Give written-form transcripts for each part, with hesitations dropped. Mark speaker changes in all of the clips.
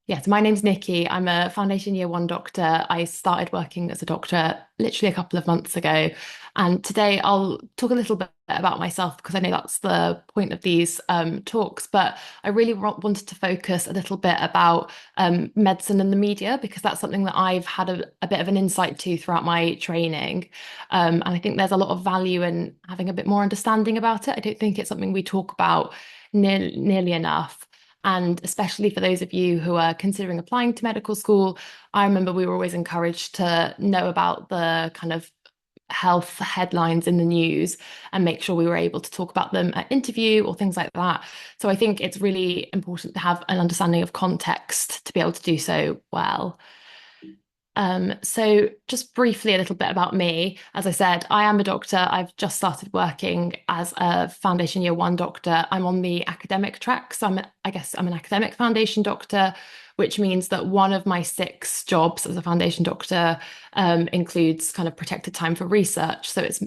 Speaker 1: Yes, my name's Nikki. I'm a foundation year one doctor. I started working as a doctor literally a couple of months ago. And today I'll talk a little bit about myself because I know that's the point of these talks. But I really wanted to focus a little bit about medicine and the media because that's something that I've had a bit of an insight to throughout my training. And I think there's a lot of value in having a bit more understanding about it. I don't think it's something we talk about nearly enough. And especially for those of you who are considering applying to medical school, I remember we were always encouraged to know about the kind of health headlines in the news and make sure we were able to talk about them at interview or things like that. So I think it's really important to have an understanding of context to be able to do so well. So just briefly a little bit about me. As I said, I am a doctor. I've just started working as a foundation year one doctor. I'm on the academic track. So I guess I'm an academic foundation doctor, which means that one of my six jobs as a foundation doctor includes kind of protected time for research. So it's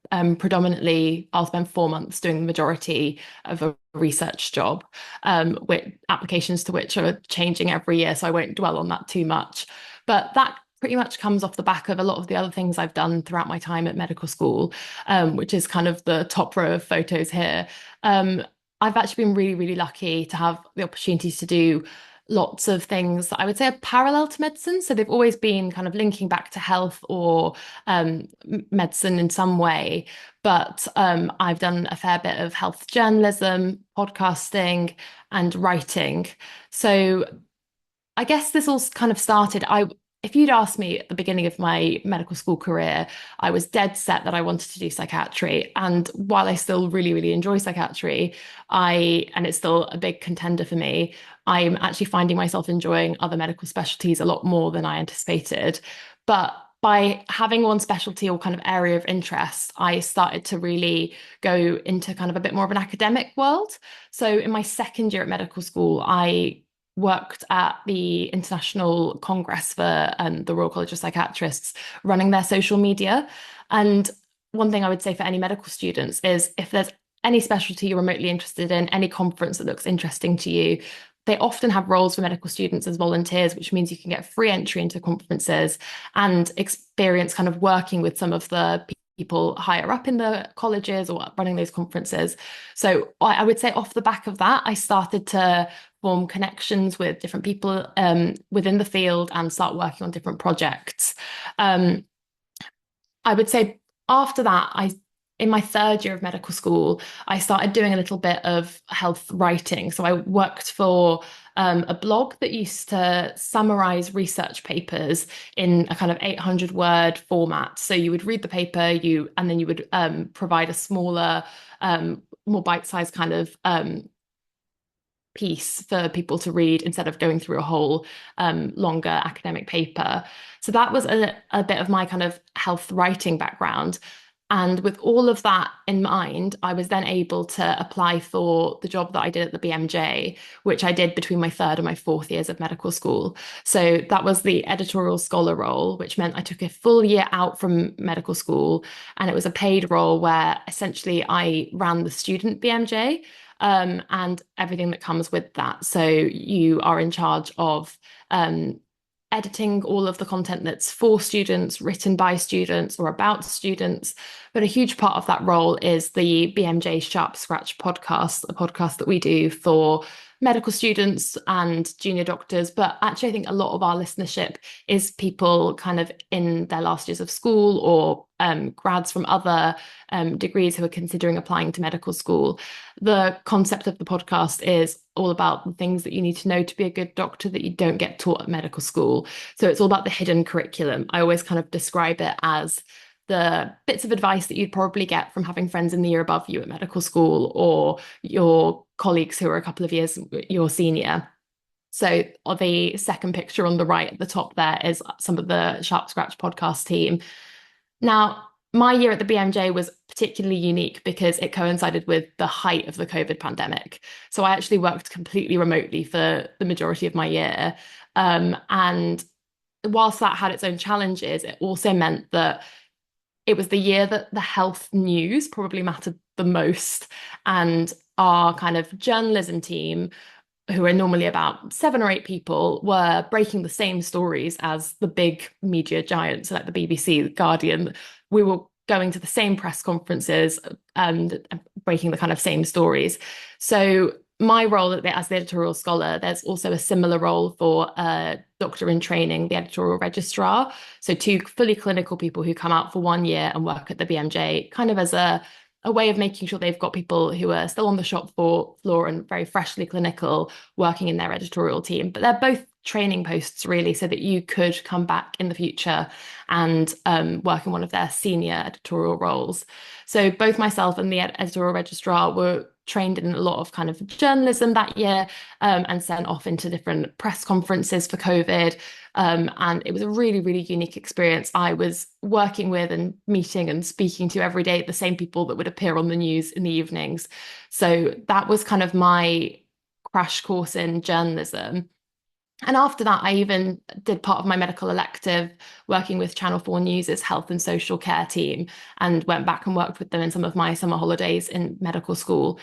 Speaker 1: predominantly, I'll spend 4 months doing the majority of a research job, with applications to which are changing every year. So I won't dwell on that too much. But that pretty much comes off the back of a lot of the other things I've done throughout my time at medical school, which is kind of the top row of photos here. Um, I've actually been really, really lucky to have the opportunity to do lots of things that I would say are parallel to medicine. So they've always been kind of linking back to health or medicine in some way. But I've done a fair bit of health journalism, podcasting, and writing. So I guess this all kind of started. If you'd asked me at the beginning of my medical school career, I was dead set that I wanted to do psychiatry. And while I still really, really enjoy psychiatry, and it's still a big contender for me, I'm actually finding myself enjoying other medical specialties a lot more than I anticipated. But by having one specialty or kind of area of interest, I started to really go into kind of a bit more of an academic world. So in my second year at medical school, I worked at the International Congress for the Royal College of Psychiatrists, running their social media. And one thing I would say for any medical students is if there's any specialty you're remotely interested in, any conference that looks interesting to you, they often have roles for medical students as volunteers, which means you can get free entry into conferences and experience kind of working with some of the people higher up in the colleges or running those conferences. So I would say off the back of that, I started to form connections with different people within the field and start working on different projects. Um, I would say after that, in my third year of medical school, I started doing a little bit of health writing. So I worked for a blog that used to summarize research papers in a kind of 800 word format. So you would read the paper, and then you would provide a smaller, more bite-sized kind of piece for people to read instead of going through a whole longer academic paper. So that was a bit of my kind of health writing background. And with all of that in mind, I was then able to apply for the job that I did at the BMJ, which I did between my third and my fourth years of medical school. So that was the editorial scholar role, which meant I took a full year out from medical school. And it was a paid role where essentially I ran the student BMJ, and everything that comes with that. So you are in charge of editing all of the content that's for students, written by students, or about students. But a huge part of that role is the BMJ Sharp Scratch podcast, a podcast that we do for medical students and junior doctors. But actually, I think a lot of our listenership is people kind of in their last years of school or grads from other degrees who are considering applying to medical school. The concept of the podcast is all about the things that you need to know to be a good doctor that you don't get taught at medical school. So it's all about the hidden curriculum. I always kind of describe it as the bits of advice that you'd probably get from having friends in the year above you at medical school or your colleagues who are a couple of years your senior. So the second picture on the right at the top there is some of the Sharp Scratch podcast team. Now, my year at the BMJ was particularly unique because it coincided with the height of the COVID pandemic. So I actually worked completely remotely for the majority of my year. And whilst that had its own challenges, it also meant that it was the year that the health news probably mattered the most. And our kind of journalism team who are normally about 7 or 8 people, were breaking the same stories as the big media giants like the BBC, the Guardian. We were going to the same press conferences and breaking the kind of same stories. So my role as the editorial scholar, there's also a similar role for a doctor in training, the editorial registrar. So two fully clinical people who come out for 1 year and work at the BMJ, kind of as a way of making sure they've got people who are still on the shop floor and very freshly clinical working in their editorial team. But they're both training posts, really, so that you could come back in the future and work in one of their senior editorial roles. So both myself and the editorial registrar were trained in a lot of kind of journalism that year, and sent off into different press conferences for COVID. And it was a really, really unique experience. I was working with and meeting and speaking to every day the same people that would appear on the news in the evenings. So that was kind of my crash course in journalism. And after that, I even did part of my medical elective working with Channel 4 News's health and social care team, and went back and worked with them in some of my summer holidays in medical school.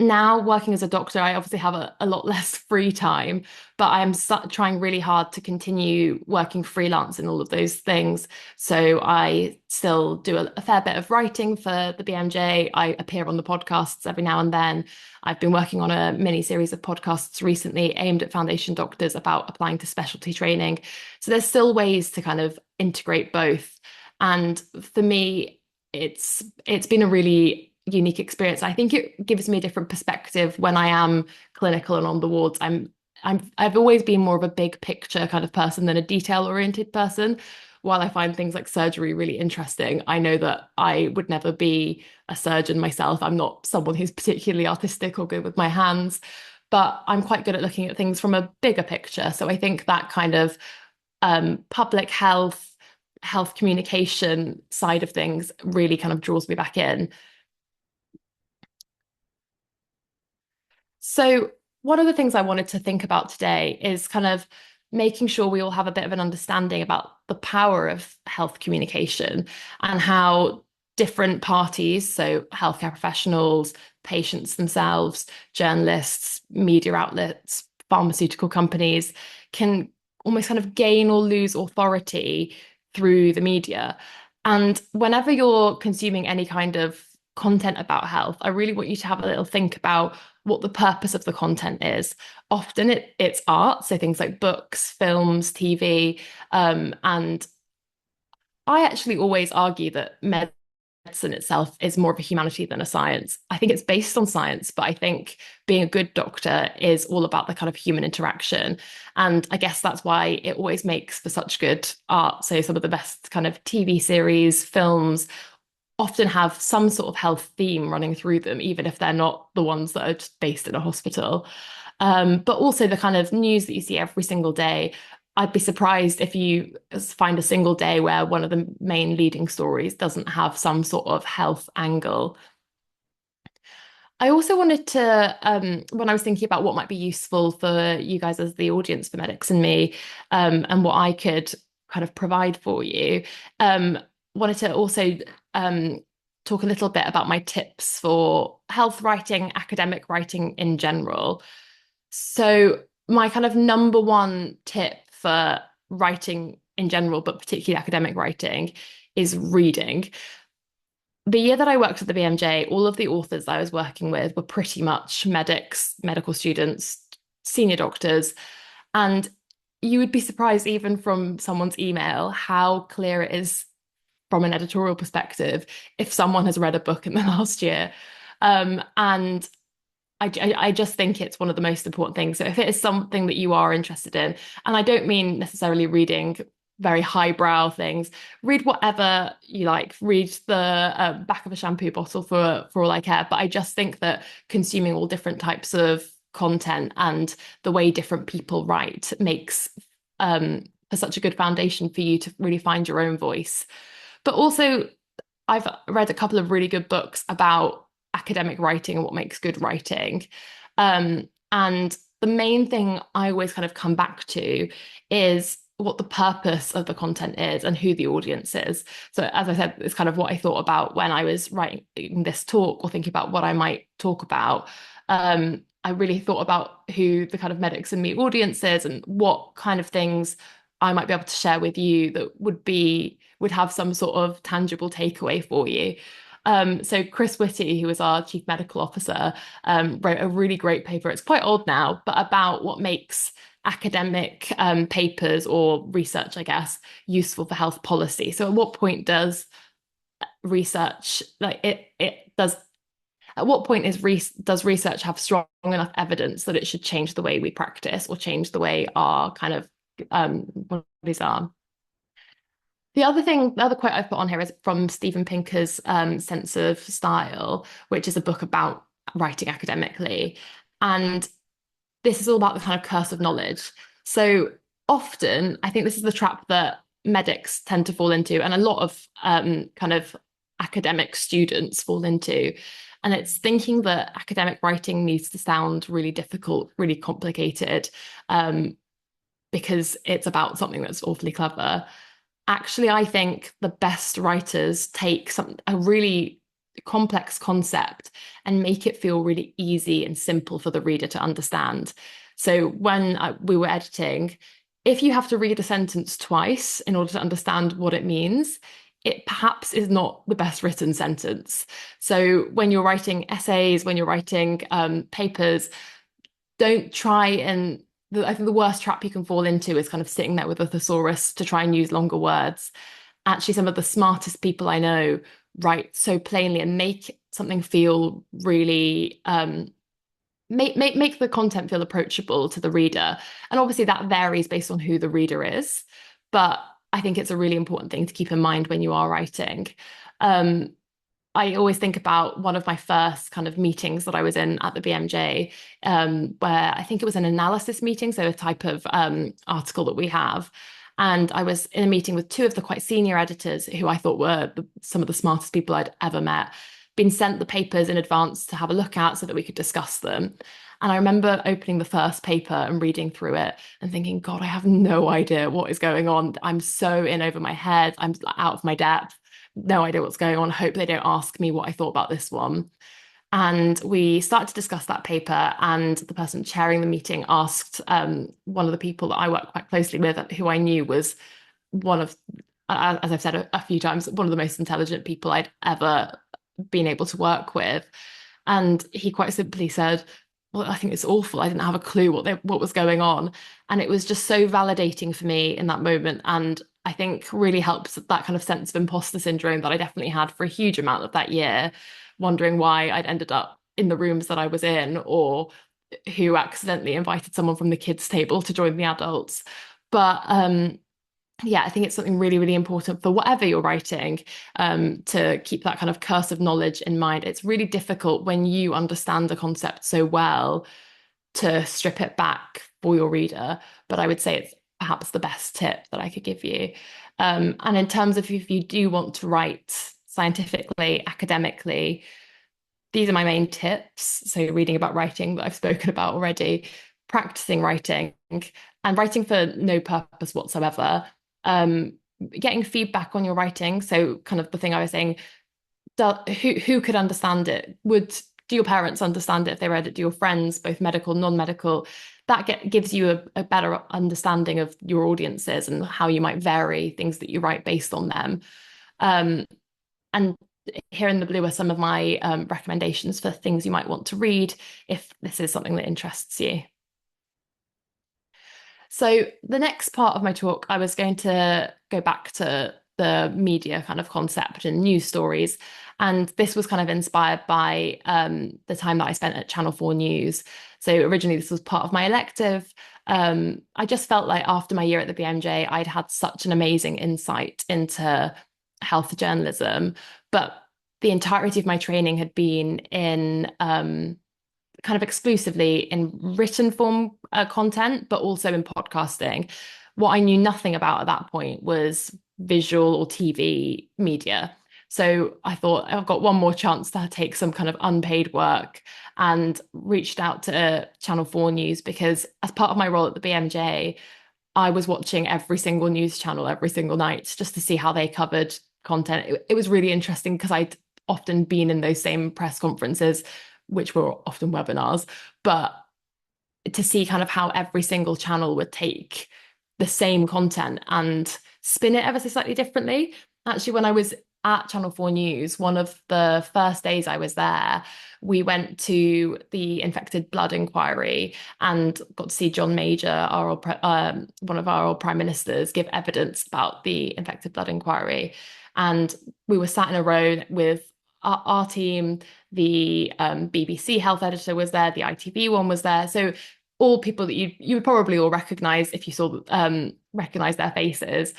Speaker 1: Now, working as a doctor, I obviously have a lot less free time, but I am trying really hard to continue working freelance in all of those things. So I still do a fair bit of writing for the BMJ. I appear on the podcasts every now and then. I've been working on a mini series of podcasts recently aimed at foundation doctors about applying to specialty training. So there's still ways to kind of integrate both. And for me, it's been a really unique experience. I think it gives me a different perspective when I am clinical and on the wards. I've always been more of a big picture kind of person than a detail oriented person. While I find things like surgery really interesting, I know that I would never be a surgeon myself. I'm not someone who's particularly artistic or good with my hands, but I'm quite good at looking at things from a bigger picture. So I think that kind of public health communication side of things really kind of draws me back in. So, one of the things I wanted to think about today is kind of making sure we all have a bit of an understanding about the power of health communication and how different parties, so healthcare professionals, patients themselves, journalists, media outlets, pharmaceutical companies, can almost kind of gain or lose authority through the media. And whenever you're consuming any kind of content about health, I really want you to have a little think about what the purpose of the content is. Often it's art, so things like books, films, TV. And I actually always argue that medicine itself is more of a humanity than a science. I think it's based on science, but I think being a good doctor is all about the kind of human interaction. And I guess that's why it always makes for such good art. So some of the best kind of TV series, films, often have some sort of health theme running through them, even if they're not the ones that are just based in a hospital. But also the kind of news that you see every single day. I'd be surprised if you find a single day where one of the main leading stories doesn't have some sort of health angle. I also wanted to, when I was thinking about what might be useful for you guys as the audience for Medics&Me, and what I could kind of provide for you, wanted to also talk a little bit about my tips for health writing, academic writing in general. So my kind of number one tip for writing in general, but particularly academic writing, is reading. The year that I worked at the BMJ, all of the authors I was working with were pretty much medics, medical students, senior doctors. And you would be surprised, even from someone's email, how clear it is from an editorial perspective if someone has read a book in the last year. And I just think it's one of the most important things. So if it is something that you are interested in, and I don't mean necessarily reading very highbrow things, read whatever you like, read the back of a shampoo bottle for all I care. But I just think that consuming all different types of content and the way different people write makes for such a good foundation for you to really find your own voice. But also, I've read a couple of really good books about academic writing and what makes good writing. And the main thing I always kind of come back to is what the purpose of the content is and who the audience is. So as I said, it's kind of what I thought about when I was writing this talk or thinking about what I might talk about. I really thought about who the kind of Medics&Me audience is and what kind of things I might be able to share with you that would have some sort of tangible takeaway for you. So Chris Whitty, who was our chief medical officer, wrote a really great paper. It's quite old now, but about what makes academic papers or research, I guess, useful for health policy. So at what point does research like it does at what point does research have strong enough evidence that it should change the way we practice or change the way our kind of bodies are? The other quote I've put on here is from Steven Pinker's Sense of Style, which is a book about writing academically. And this is all about the kind of curse of knowledge. So often, I think this is the trap that medics tend to fall into, and a lot of kind of academic students fall into. And it's thinking that academic writing needs to sound really difficult, really complicated, because it's about something that's awfully clever. Actually, I think the best writers take a really complex concept and make it feel really easy and simple for the reader to understand. So when we were editing, if you have to read a sentence twice in order to understand what it means, it perhaps is not the best written sentence. So when you're writing essays, when you're writing papers, don't try and I think the worst trap you can fall into is kind of sitting there with a thesaurus to try and use longer words. Actually, some of the smartest people I know write so plainly and make something feel really make the content feel approachable to the reader. And obviously that varies based on who the reader is, but I think it's a really important thing to keep in mind when you are writing. I always think about one of my first kind of meetings that I was in at the BMJ, where I think it was an analysis meeting, so a type of article that we have. And I was in a meeting with two of the quite senior editors who I thought were some of the smartest people I'd ever met, been sent the papers in advance to have a look at so that we could discuss them. And I remember opening the first paper and reading through it and thinking, God, I have no idea what is going on. I'm so in over my head. I'm out of my depth. No idea what's going on. Hope they don't ask me what I thought about this one. And we started to discuss that paper, and the person chairing the meeting asked one of the people that I work quite closely with, who I knew was one of, as I've said a few times, one of the most intelligent people I'd ever been able to work with. And he quite simply said, well, I think it's awful. I didn't have a clue what was going on. And it was just so validating for me in that moment. And I think really helps that kind of sense of imposter syndrome that I definitely had for a huge amount of that year, wondering why I'd ended up in the rooms that I was in, or who accidentally invited someone from the kids' table to join the adults. But yeah, I think it's something really, really important for whatever you're writing, to keep that kind of curse of knowledge in mind. It's really difficult when you understand the concept so well to strip it back for your reader. But I would say it's perhaps the best tip that I could give you. And in terms of if you do want to write scientifically, academically, these are my main tips. So reading about writing that I've spoken about already, practicing writing and writing for no purpose whatsoever. Getting feedback on your writing. So kind of the thing I was saying, who could understand it? Do your parents understand it if they read it? Do your friends, both medical, non-medical? That gives you a better understanding of your audiences and how you might vary things that you write based on them. And here in the blue are some of my recommendations for things you might want to read if this is something that interests you. So the next part of my talk, I was going to go back to the media kind of concept and news stories. And this was kind of inspired by the time that I spent at Channel 4 News. So originally this was part of my elective. I just felt like after my year at the BMJ, I'd had such an amazing insight into health journalism, but the entirety of my training had been in kind of exclusively in written form content, but also in podcasting. What I knew nothing about at that point was visual or TV media. So I thought I've got one more chance to take some kind of unpaid work, and reached out to Channel 4 News because as part of my role at the BMJ, I was watching every single news channel every single night just to see how they covered content. It was really interesting because I'd often been in those same press conferences which were often webinars, but to see kind of how every single channel would take the same content and spin it ever so slightly differently. Actually, when I was at Channel 4 News, one of the first days I was there, we went to the infected blood inquiry and got to see John Major, one of our old prime ministers, give evidence about the infected blood inquiry. And we were sat in a row with our team, the BBC health editor was there, the ITV one was there. So all people that you would probably all recognize if you saw recognize their faces.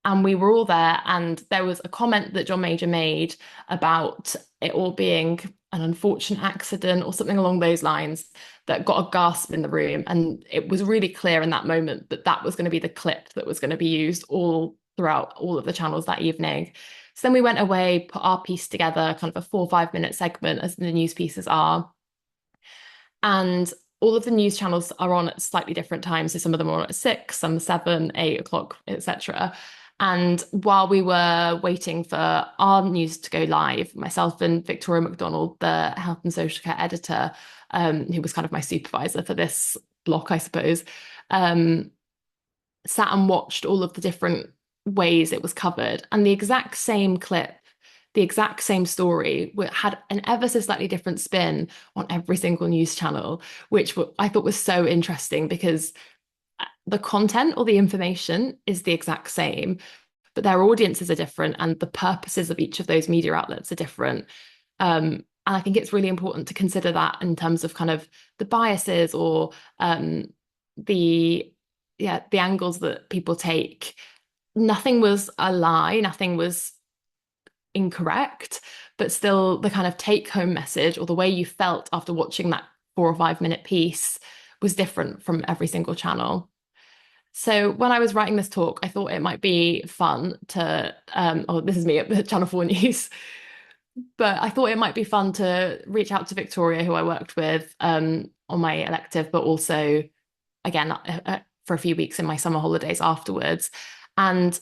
Speaker 1: And we were all there, and there was a comment that John Major made about it all being an unfortunate accident or something along those lines that got a gasp in the room. And it was really clear in that moment that that was going to be the clip that was going to be used all throughout all of the channels that evening. So then we went away, put our piece together, kind of a 4 or 5 minute segment, as the news pieces are. And all of the news channels are on at slightly different times. So some of them are on at 6, some 7, 8 o'clock, etc. And while we were waiting for our news to go live, myself and Victoria McDonald, the health and social care editor, who was kind of my supervisor for this block, I suppose, sat and watched all of the different ways it was covered. And the exact same clip, the exact same story had an ever so slightly different spin on every single news channel, which I thought was so interesting because the content or the information is the exact same, but their audiences are different and the purposes of each of those media outlets are different. And I think it's really important to consider that in terms of kind of the biases or the angles that people take. Nothing was a lie, nothing was incorrect, but still the kind of take home message or the way you felt after watching that 4 or 5 minute piece was different from every single channel. So when I was writing this talk, I thought it might be fun to, this is me at Channel 4 News, but I thought it might be fun to reach out to Victoria, who I worked with on my elective, but also, again, for a few weeks in my summer holidays afterwards. And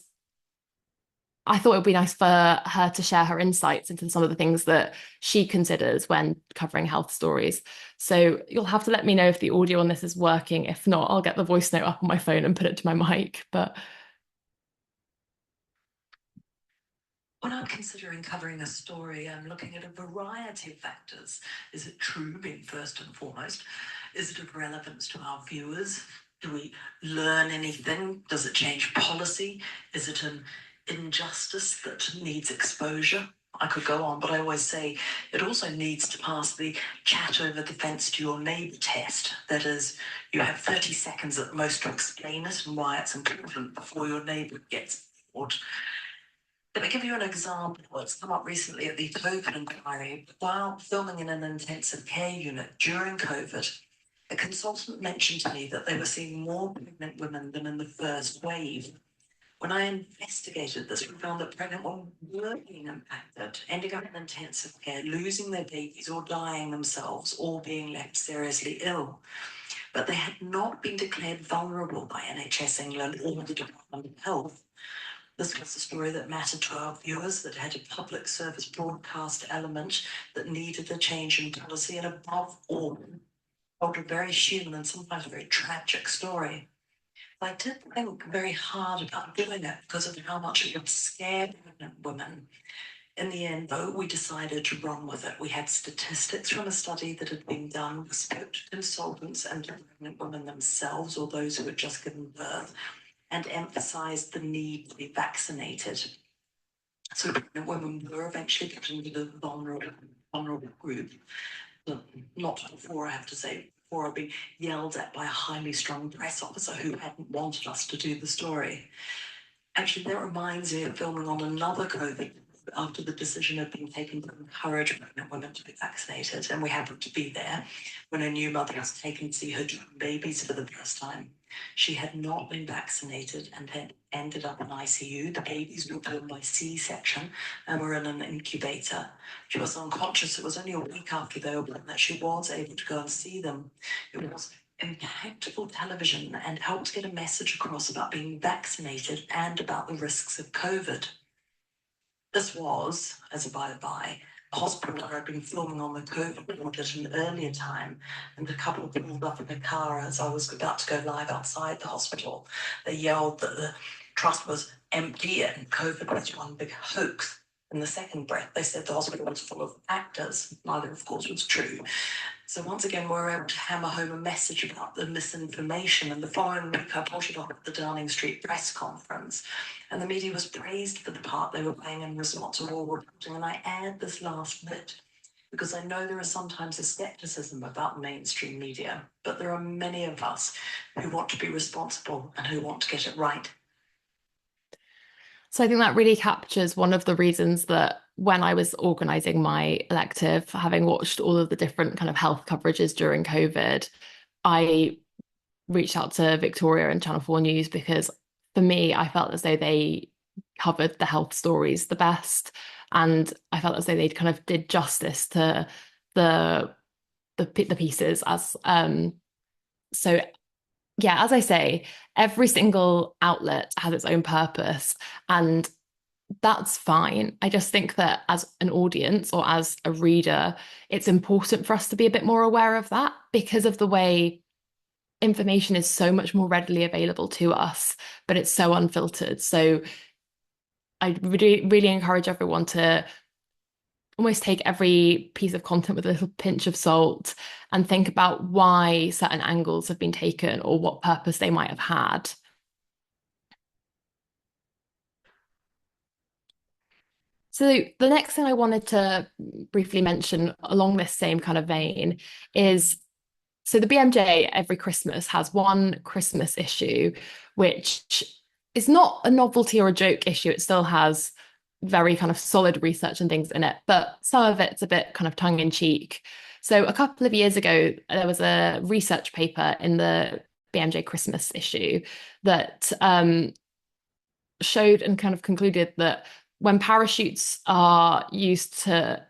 Speaker 1: I thought it would be nice for her to share her insights into some of the things that she considers when covering health stories. So you'll have to let me know if the audio on this is working. If not, I'll get the voice note up on my phone and put it to my mic. But
Speaker 2: when I'm considering covering a story, I'm looking at a variety of factors. Is it true, being first and foremost? Is it of relevance to our viewers? Do we learn anything? Does it change policy? Is it an injustice that needs exposure? I could go on, but I always say it also needs to pass the chat over the fence to your neighbour test. That is, you have 30 seconds at most to explain it and why it's important before your neighbour gets bored. Let me give you an example. It's come up recently at the COVID inquiry. While filming in an intensive care unit during COVID, a consultant mentioned to me that they were seeing more pregnant women than in the first wave. When I investigated this, we found that pregnant women were being impacted, ending up in intensive care, losing their babies or dying themselves, or being left seriously ill. But they had not been declared vulnerable by NHS England or the Department of Health. This was a story that mattered to our viewers, that had a public service broadcast element, that needed a change in policy, and above all, told a very human and sometimes a very tragic story. I did think very hard about doing it because of how much it would scare pregnant women. In the end, though, we decided to run with it. We had statistics from a study that had been done. We spoke to consultants and to pregnant women themselves or those who had just given birth, and emphasised the need to be vaccinated. So pregnant women were eventually put into the vulnerable group, but not before, I have to say, before being yelled at by a highly strung press officer who hadn't wanted us to do the story. Actually, that reminds me of filming on another COVID after the decision had been taken to encourage pregnant women to be vaccinated, and we happened to be there when a new mother was taken to see her twin babies for the first time. She had not been vaccinated and had ended up in ICU. The babies were born by C-section and were in an incubator. She was unconscious. It was only a week after they were born that she was able to go and see them. It was impactful television and helped get a message across about being vaccinated and about the risks of COVID. This was, as a by-the-by, hospital where I'd been filming on the COVID ward at an earlier time, and a couple pulled up in a car as I was about to go live outside the hospital. They yelled that the trust was empty and COVID was one big hoax. In the second breath, they said the hospital was full of actors. Neither, of course, was true. So once again, we were able to hammer home a message about the misinformation. And the following week, I brought it off at the Downing Street press conference. And the media was praised for the part they were playing in response to all reporting. And I add this last bit because I know there is sometimes a skepticism about mainstream media, but there are many of us who want to be responsible and who want to get it right.
Speaker 1: So I think that really captures one of the reasons that when I was organising my elective, having watched all of the different kind of health coverages during COVID, I reached out to Victoria and Channel 4 News because for me, I felt as though they covered the health stories the best. And I felt as though they kind of did justice to the the pieces as so yeah, as I say, every single outlet has its own purpose, and that's fine. I just think that as an audience or as a reader, it's important for us to be a bit more aware of that because of the way information is so much more readily available to us, but it's so unfiltered. So I really encourage everyone to almost take every piece of content with a little pinch of salt and think about why certain angles have been taken or what purpose they might have had. So the next thing I wanted to briefly mention along this same kind of vein is so the BMJ every Christmas has one Christmas issue, which is not a novelty or a joke issue. It still has very kind of solid research and things in it, but some of it's a bit kind of tongue in cheek. So a couple of years ago, there was a research paper in the BMJ Christmas issue that showed and kind of concluded that when parachutes are used to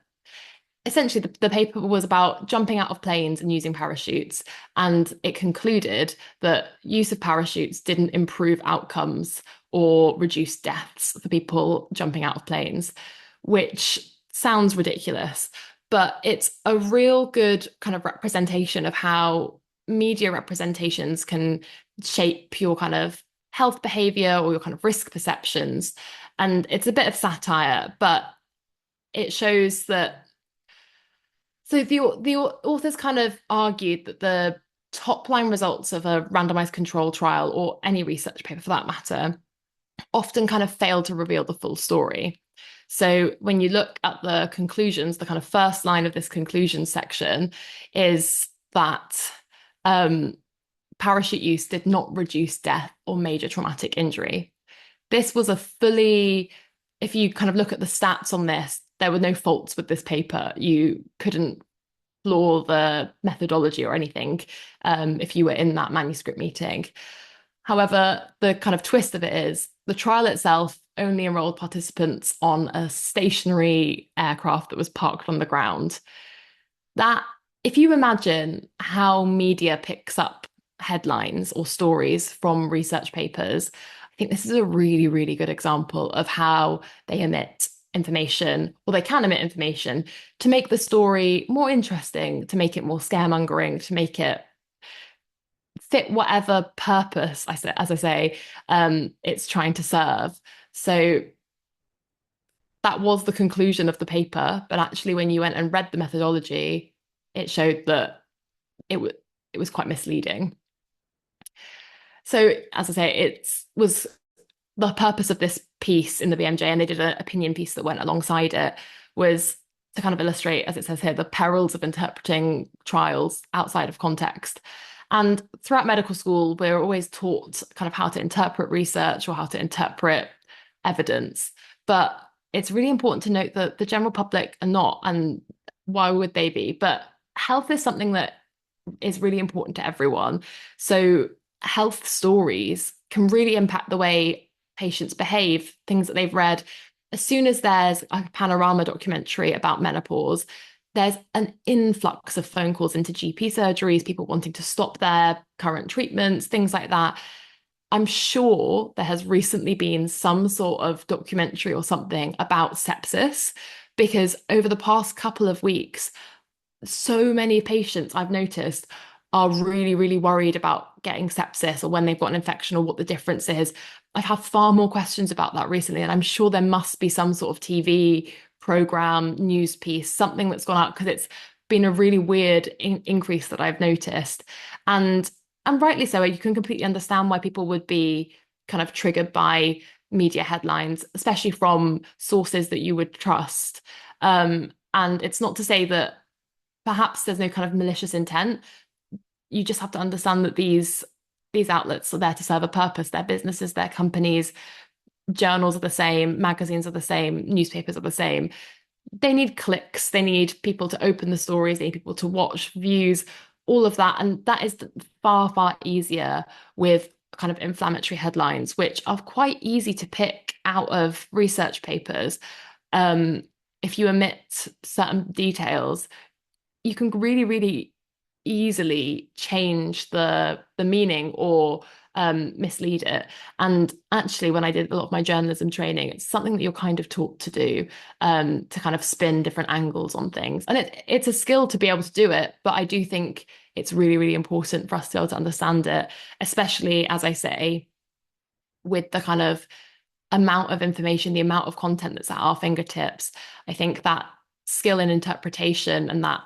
Speaker 1: essentially the paper was about jumping out of planes and using parachutes, and it concluded that use of parachutes didn't improve outcomes or reduce deaths for people jumping out of planes, which sounds ridiculous, but it's a real good kind of representation of how media representations can shape your kind of health behavior or your kind of risk perceptions. And it's a bit of satire, but it shows that so the authors kind of argued that the top line results of a randomized control trial or any research paper for that matter often kind of fail to reveal the full story. So when you look at the conclusions, the kind of first line of this conclusion section is that parachute use did not reduce death or major traumatic injury. This was a fully, if you kind of look at the stats on this, there were no faults with this paper. You couldn't flaw the methodology or anything if you were in that manuscript meeting. However, the kind of twist of it is the trial itself only enrolled participants on a stationary aircraft that was parked on the ground. That, if you imagine how media picks up headlines or stories from research papers, I think this is a really, really good example of how they emit information, or they can emit information to make the story more interesting, to make it more scaremongering, to make it fit whatever purpose, as I say, it's trying to serve. So that was the conclusion of the paper, but actually when you went and read the methodology, it showed that it was quite misleading. So as I say, it was the purpose of this piece in the BMJ, and they did an opinion piece that went alongside it, was to kind of illustrate, as it says here, the perils of interpreting trials outside of context. And throughout medical school, we're always taught kind of how to interpret research or how to interpret evidence. But it's really important to note that the general public are not, and why would they be? But health is something that is really important to everyone. So health stories can really impact the way patients behave, things that they've read. As soon as there's a panorama documentary about menopause, there's an influx of phone calls into GP surgeries, people wanting to stop their current treatments, things like that. I'm sure there has recently been some sort of documentary or something about sepsis, because over the past couple of weeks, so many patients I've noticed are really, really worried about getting sepsis or when they've got an infection or what the difference is. I've had far more questions about that recently, and I'm sure there must be some sort of TV program, news piece, something that's gone out because it's been a really weird increase that I've noticed. And and rightly so, you can completely understand why people would be kind of triggered by media headlines, especially from sources that you would trust. And it's not to say that perhaps there's no kind of malicious intent. You just have to understand that these outlets are there to serve a purpose. Their businesses, their companies, journals are the same, magazines are the same, newspapers are the same. They need clicks, they need people to open the stories, they need people to watch, views, all of that. And that is far, far easier with kind of inflammatory headlines, which are quite easy to pick out of research papers. Um, if you omit certain details, you can really, really easily change the meaning or mislead it. And actually, when I did a lot of my journalism training, it's something that you're kind of taught to do, to kind of spin different angles on things. And it's a skill to be able to do it, but I do think it's really, really important for us to be able to understand it, especially as I say, with the kind of amount of information, the amount of content that's at our fingertips. I think that skill in interpretation and that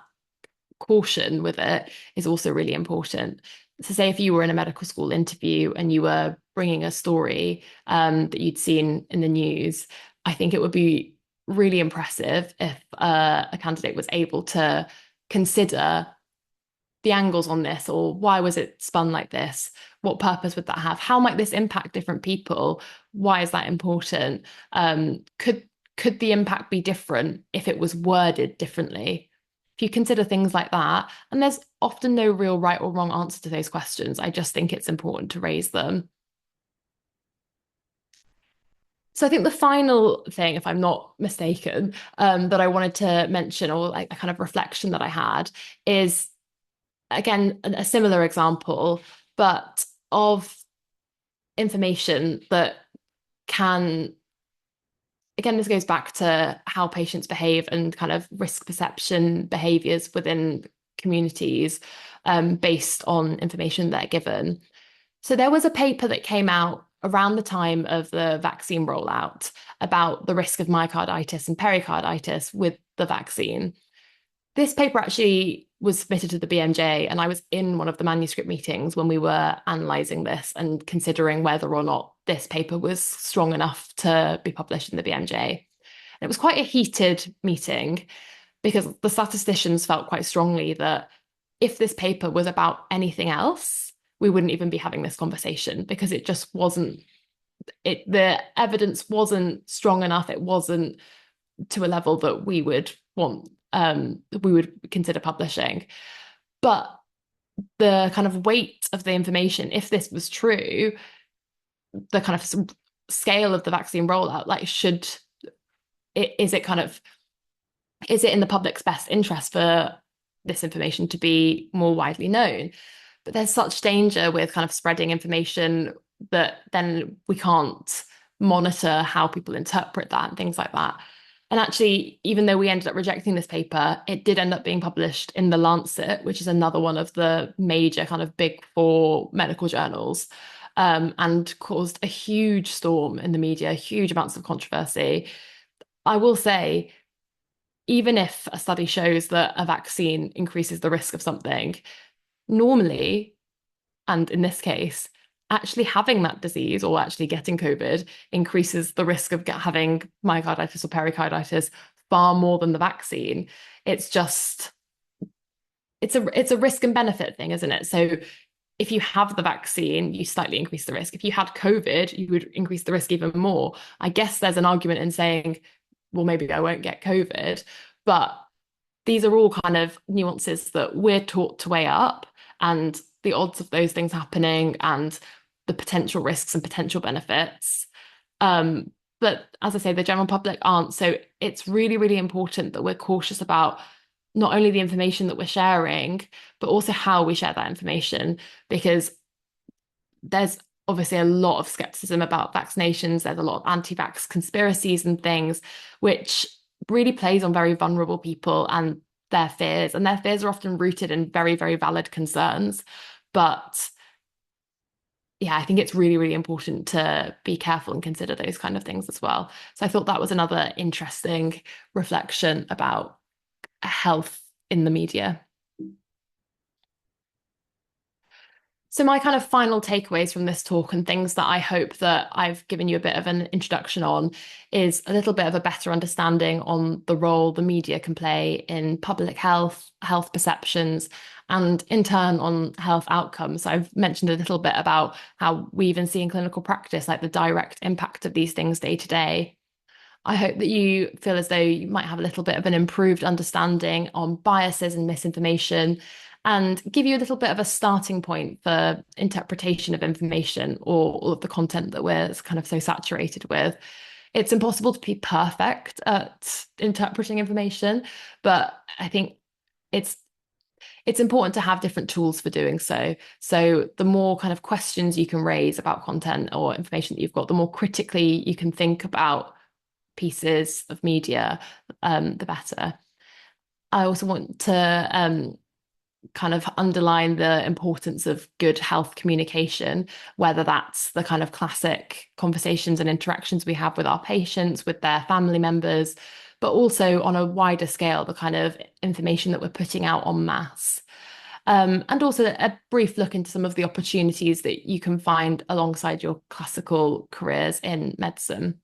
Speaker 1: caution with it is also really important. So, say if you were in a medical school interview and you were bringing a story that you'd seen in the news, I think it would be really impressive if a candidate was able to consider the angles on this, or why was it spun like this? What purpose would that have? How might this impact different people? Why is that important? Could the impact be different if it was worded differently? If you consider things like that, and there's often no real right or wrong answer to those questions, I just think it's important to raise them. So I think the final thing, if I'm not mistaken, that I wanted to mention, or like a kind of reflection that I had, is again a similar example, but of information that can, again, this goes back to how patients behave and kind of risk perception behaviors within communities, based on information they're given. So there was a paper that came out around the time of the vaccine rollout about the risk of myocarditis and pericarditis with the vaccine. This paper actually was submitted to the BMJ, and I was in one of the manuscript meetings when we were analysing this and considering whether or not this paper was strong enough to be published in the BMJ. And it was quite a heated meeting because the statisticians felt quite strongly that if this paper was about anything else, we wouldn't even be having this conversation because it just wasn't, the evidence wasn't strong enough. It wasn't to a level that we would want, we would consider publishing. But the kind of weight of the information, if this was true, the kind of scale of the vaccine rollout, like is it kind of, is it in the public's best interest for this information to be more widely known? But there's such danger with kind of spreading information that then we can't monitor how people interpret that and things like that. And actually, even though we ended up rejecting this paper, it did end up being published in The Lancet, which is another one of the major kind of big four medical journals, and caused a huge storm in the media, huge amounts of controversy. I will say, even if a study shows that a vaccine increases the risk of something, normally, and in this case, actually having that disease or actually getting COVID increases the risk of having myocarditis or pericarditis far more than the vaccine. It's just, it's a risk and benefit thing, isn't it? So if you have the vaccine, you slightly increase the risk. If you had COVID, you would increase the risk even more. I guess there's an argument in saying, well, maybe I won't get COVID, but these are all kind of nuances that we're taught to weigh up, and the odds of those things happening and the potential risks and potential benefits. But as I say, the general public aren't. So it's really, really important that we're cautious about not only the information that we're sharing, but also how we share that information, because there's obviously a lot of skepticism about vaccinations. There's a lot of anti-vax conspiracies and things, which really plays on very vulnerable people and their fears are often rooted in very, very valid concerns. But yeah, I think it's really, really important to be careful and consider those kind of things as well. So I thought that was another interesting reflection about health in the media. So my kind of final takeaways from this talk and things that I hope that I've given you a bit of an introduction on is a little bit of a better understanding on the role the media can play in public health, health perceptions, and in turn on health outcomes. I've mentioned a little bit about how we even see in clinical practice, like the direct impact of these things day to day. I hope that you feel as though you might have a little bit of an improved understanding on biases and misinformation and give you a little bit of a starting point for interpretation of information or all of the content that we're kind of so saturated with. It's impossible to be perfect at interpreting information, but I think it's it's important to have different tools for doing so. So the more kind of questions you can raise about content or information that you've got, the more critically you can think about pieces of media, the better. I also want to kind of underline the importance of good health communication, whether that's the kind of classic conversations and interactions we have with our patients, with their family members, but also on a wider scale, the kind of information that we're putting out en masse. And also a brief look into some of the opportunities that you can find alongside your classical careers in medicine.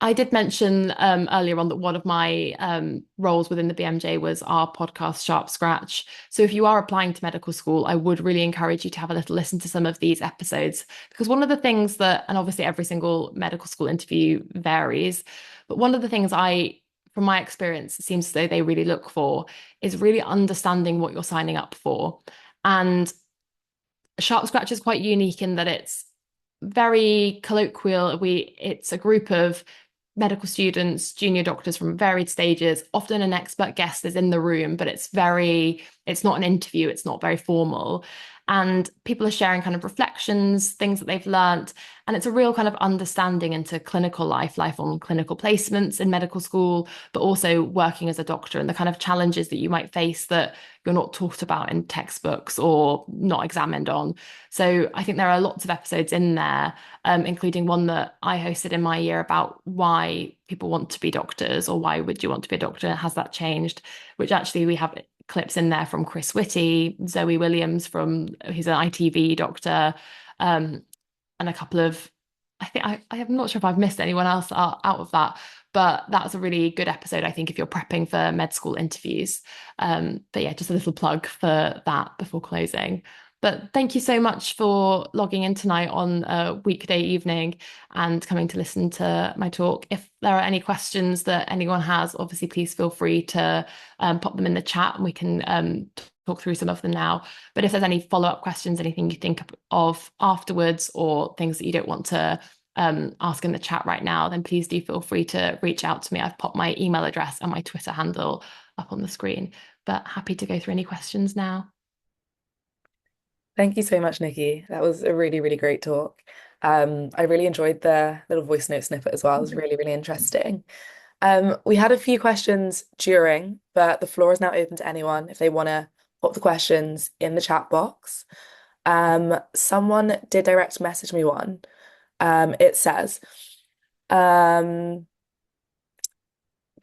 Speaker 1: I did mention earlier on that one of my roles within the BMJ was our podcast Sharp Scratch. So if you are applying to medical school, I would really encourage you to have a little listen to some of these episodes because one of the things that, and obviously every single medical school interview varies, but one of the things from my experience, it seems as though they really look for is really understanding what you're signing up for. And Sharp Scratch is quite unique in that it's very colloquial. It's a group of medical students, junior doctors from varied stages. Often an expert guest is in the room, but it's not an interview, it's not very formal. And people are sharing kind of reflections, things that they've learnt. And it's a real kind of understanding into clinical life on clinical placements in medical school, but also working as a doctor and the kind of challenges that you might face that you're not taught about in textbooks or not examined on. So I think there are lots of episodes in there, including one that I hosted in my year about why people want to be doctors or why would you want to be a doctor? Has that changed? Which actually we have clips in there from Chris Whitty, Zoe Williams who's an ITV doctor, and a couple of, I'm not sure if I've missed anyone else out of that, but that's a really good episode, I think, if you're prepping for med school interviews. But yeah, just a little plug for that before closing. But thank you so much for logging in tonight on a weekday evening and coming to listen to my talk. If there are any questions that anyone has, obviously, please feel free to pop them in the chat and we can talk through some of them now. But if there's any follow-up questions, anything you think of afterwards or things that you don't want to ask in the chat right now, then please do feel free to reach out to me. I've popped my email address and my Twitter handle up on the screen, but happy to go through any questions now.
Speaker 3: Thank you so much, Nikki. That was a really, really great talk. I really enjoyed the little voice note snippet as well. It was really, really interesting. We had a few questions during, but the floor is now open to anyone if they want to pop the questions in the chat box. Someone did direct message me one. It says, they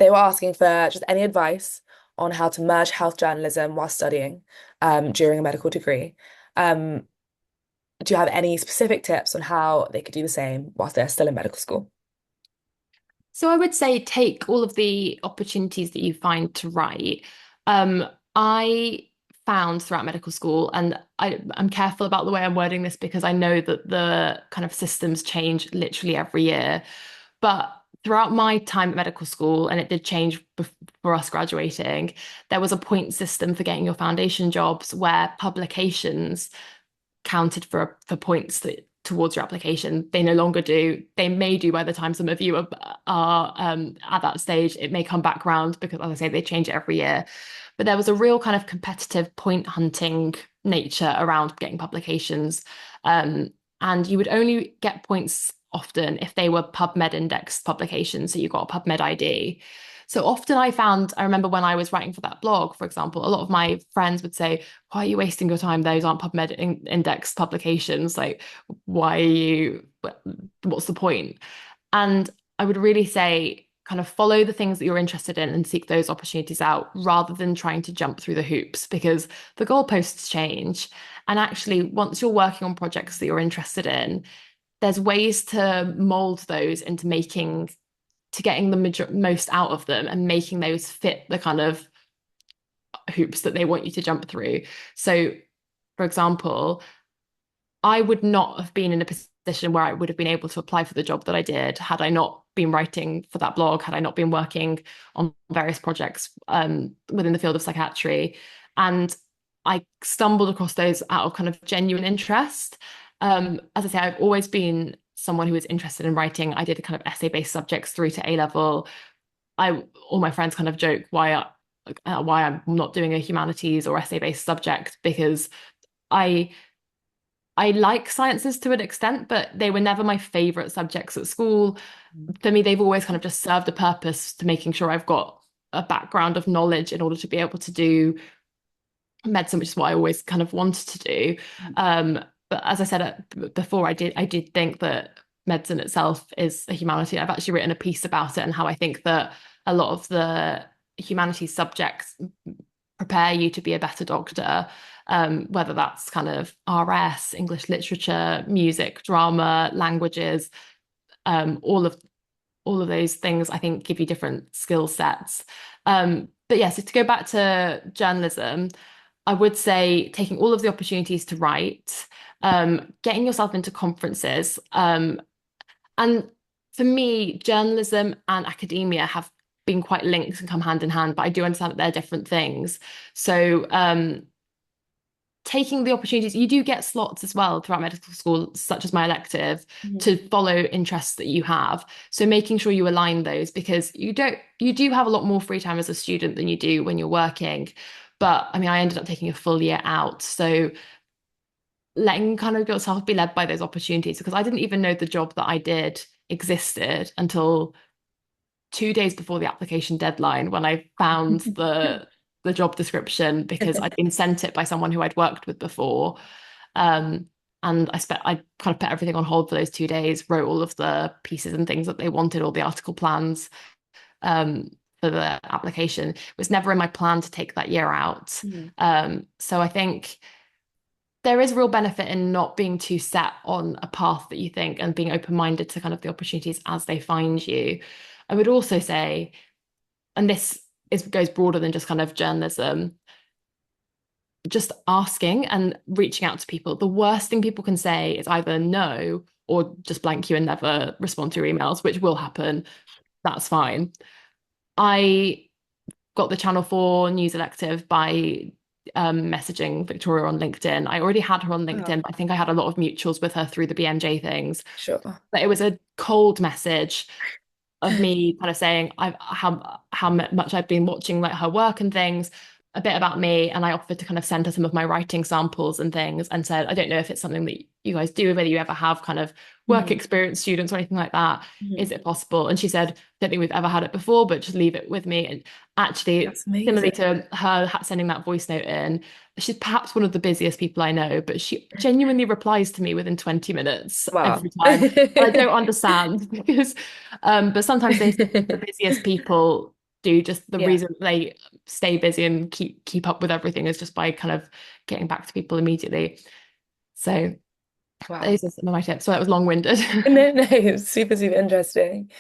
Speaker 3: were asking for just any advice on how to merge health journalism while studying during a medical degree. Do you have any specific tips on how they could do the same whilst they're still in medical school?
Speaker 1: So I would say take all of the opportunities that you find to write. I found throughout medical school, and I'm careful about the way I'm wording this because I know that the kind of systems change literally every year. But throughout my time at medical school, and it did change for us graduating, there was a point system for getting your foundation jobs where publications counted for points towards your application. They no longer do. They may do by the time some of you are at that stage. It may come back around because, as I say, they change it every year. But there was a real kind of competitive point hunting nature around getting publications. And you would only get points often if they were PubMed indexed publications, so you got a PubMed ID. So often I remember when I was writing for that blog, for example, a lot of my friends would say, why are you wasting your time? Those aren't PubMed indexed publications. Like, why are you, what's the point? And I would really say, kind of follow the things that you're interested in and seek those opportunities out rather than trying to jump through the hoops because the goalposts change. And actually, once you're working on projects that you're interested in, there's ways to mold those into getting the most out of them and making those fit the kind of hoops that they want you to jump through. So, for example, I would not have been in a position where I would have been able to apply for the job that I did had I not been writing for that blog, had I not been working on various projects within the field of psychiatry. And I stumbled across those out of kind of genuine interest. As I say, I've always been someone who was interested in writing. I did kind of essay-based subjects through to A level. All my friends kind of joke why I'm not doing a humanities or essay-based subject because I I like sciences to an extent, but they were never my favorite subjects at school. For me, they've always kind of just served a purpose to making sure I've got a background of knowledge in order to be able to do medicine, which is what I always kind of wanted to do. But as I said before, I did think that medicine itself is a humanity. I've actually written a piece about it and how I think that a lot of the humanities subjects prepare you to be a better doctor, whether that's kind of RS, English literature, music, drama, languages, all of those things I think give you different skill sets. But yeah, so to go back to journalism, I would say taking all of the opportunities to write, getting yourself into conferences, and for me, journalism and academia have been quite linked and come hand in hand, but I do understand that they're different things. So taking the opportunities, you do get slots as well throughout medical school, such as my elective, to follow interests that you have. So making sure you align those because you do have a lot more free time as a student than you do when you're working. But I mean, I ended up taking a full year out. So letting kind of yourself be led by those opportunities because I didn't even know the job that I did existed until 2 days before the application deadline when I found the job description because I'd been sent it by someone who I'd worked with before. Um, and I kind of put everything on hold for those 2 days, wrote all of the pieces and things that they wanted, all the article plans for the application. It was never in my plan to take that year out. So I think there is real benefit in not being too set on a path that you think and being open-minded to kind of the opportunities as they find you. I would also say, and goes broader than just kind of journalism, just asking and reaching out to people. The worst thing people can say is either no or just blank you and never respond to your emails, which will happen. That's fine. I got the Channel 4 news elective by messaging Victoria on LinkedIn. I already had her on LinkedIn, but I think I had a lot of mutuals with her through the BMJ things.
Speaker 3: Sure.
Speaker 1: But it was a cold message of me kind of saying how much I've been watching like her work and things, a bit about me, and I offered to kind of send her some of my writing samples and things, and said, I don't know if it's something that you guys do, whether you ever have kind of work experience students or anything like that. Is it possible? And she said, don't think we've ever had it before, but just leave it with me. And actually, similarly to her sending that voice note in, she's perhaps one of the busiest people I know, but she genuinely replies to me within 20 minutes
Speaker 3: Wow.
Speaker 1: every time. I don't understand because, but sometimes the busiest people do just the reason they stay busy and keep up with everything is just by kind of getting back to people immediately. So those are some of my tips. So that was long-winded.
Speaker 3: No, super, super interesting.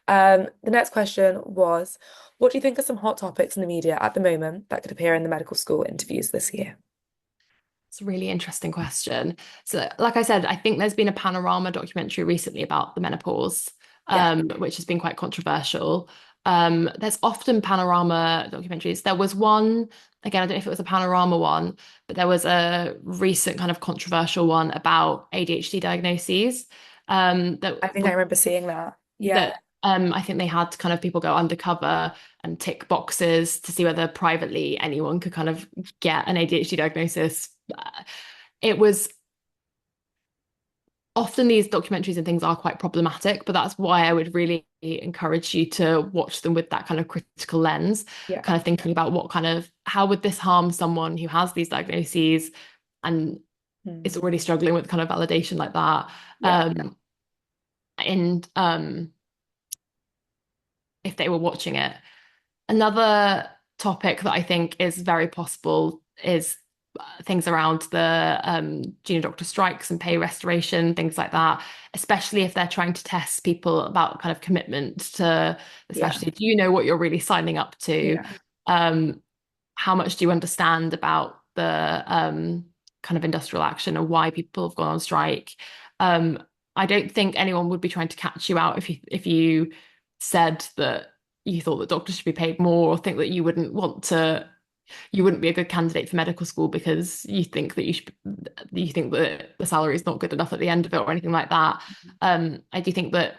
Speaker 3: The next question was, what do you think are some hot topics in the media at the moment that could appear in the medical school interviews this year?
Speaker 1: It's a really interesting question. So, like I said, I think there's been a Panorama documentary recently about the menopause, which has been quite controversial. There's often Panorama documentaries. There was one, again, I don't know if it was a Panorama one, but there was a recent kind of controversial one about ADHD diagnoses.
Speaker 3: I think I remember seeing that. Yeah.
Speaker 1: I think they had kind of people go undercover and tick boxes to see whether privately anyone could kind of get an ADHD diagnosis. It was often these documentaries and things are quite problematic, but that's why I would really encourage you to watch them with that kind of critical lens,
Speaker 3: Yeah.
Speaker 1: kind of thinking about how would this harm someone who has these diagnoses and is
Speaker 3: Mm.
Speaker 1: already struggling with kind of validation like that.
Speaker 3: Yeah.
Speaker 1: And if they were watching it. Another topic that I think is very possible is things around the junior doctor strikes and pay restoration, things like that, especially if they're trying to test people about kind of commitment to the
Speaker 3: Yeah.
Speaker 1: specialty. Do you know what you're really signing up to?
Speaker 3: Yeah.
Speaker 1: Um, how much do you understand about the kind of industrial action and why people have gone on strike? Um, I don't think anyone would be trying to catch you out if you said that you thought that doctors should be paid more, or think that you wouldn't be a good candidate for medical school because you think that the salary is not good enough at the end of it or anything like that. I do think that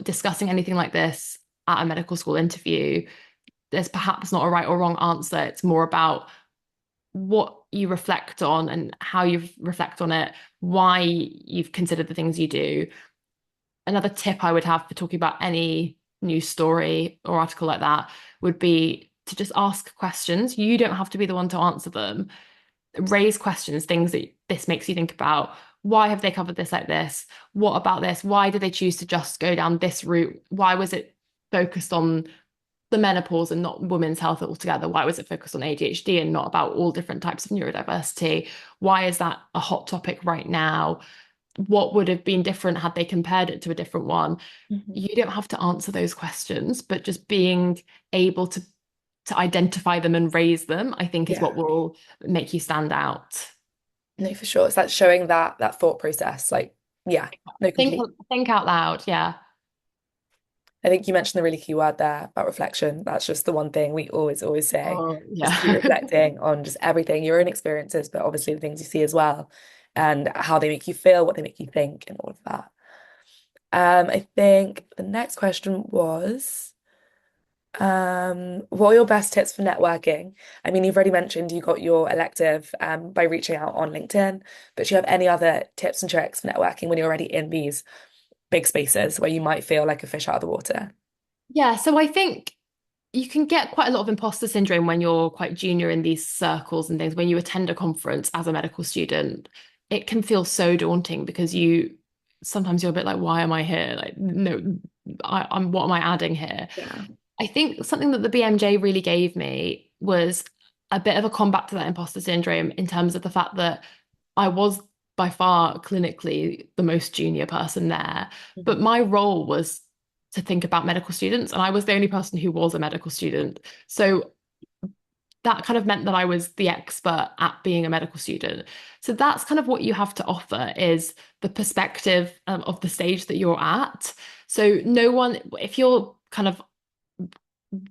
Speaker 1: discussing anything like this at a medical school interview, there's perhaps not a right or wrong answer. It's more about what you reflect on and how you reflect on it, why you've considered the things you do. Another tip I would have for talking about any news story or article like that would be to just ask questions. You don't have to be the one to answer them. Raise questions, things that this makes you think about. Why have they covered this like this? What about this? Why did they choose to just go down this route? Why was it focused on the menopause and not women's health altogether? Why was it focused on ADHD and not about all different types of neurodiversity? Why is that a hot topic right now? What would have been different had they compared it to a different one?
Speaker 3: Mhm.
Speaker 1: You don't have to answer those questions, but just being able to identify them and raise them, I think, is
Speaker 3: Yeah.
Speaker 1: what will make you stand out.
Speaker 3: No, for sure. It's that showing that thought process. Like, yeah, no,
Speaker 1: Think
Speaker 3: complete.
Speaker 1: think out loud, yeah.
Speaker 3: I think you mentioned the really key word there about reflection. That's just the one thing we always say.
Speaker 1: Oh,
Speaker 3: Just keep
Speaker 1: yeah.
Speaker 3: reflecting on just everything, your own experiences, but obviously the things you see as well, and how they make you feel, what they make you think, and all of that. I think the next question was, what are your best tips for networking? I mean, you've already mentioned you got your elective by reaching out on LinkedIn, but do you have any other tips and tricks for networking when you're already in these big spaces where you might feel like a fish out of the water?
Speaker 1: Yeah, so I think you can get quite a lot of imposter syndrome when you're quite junior in these circles and things. When you attend a conference as a medical student, it can feel so daunting because you sometimes you're a bit like, why am I here? Like, no, I'm what am I adding here?
Speaker 3: Yeah.
Speaker 1: I think something that the BMJ really gave me was a bit of a combat to that imposter syndrome in terms of the fact that I was by far clinically the most junior person there, but
Speaker 3: Mhm.
Speaker 1: my role was to think about medical students, and I was the only person who was a medical student. So that kind of meant that I was the expert at being a medical student. So that's kind of what you have to offer is the perspective of the stage that you're at. So no one, if you're kind of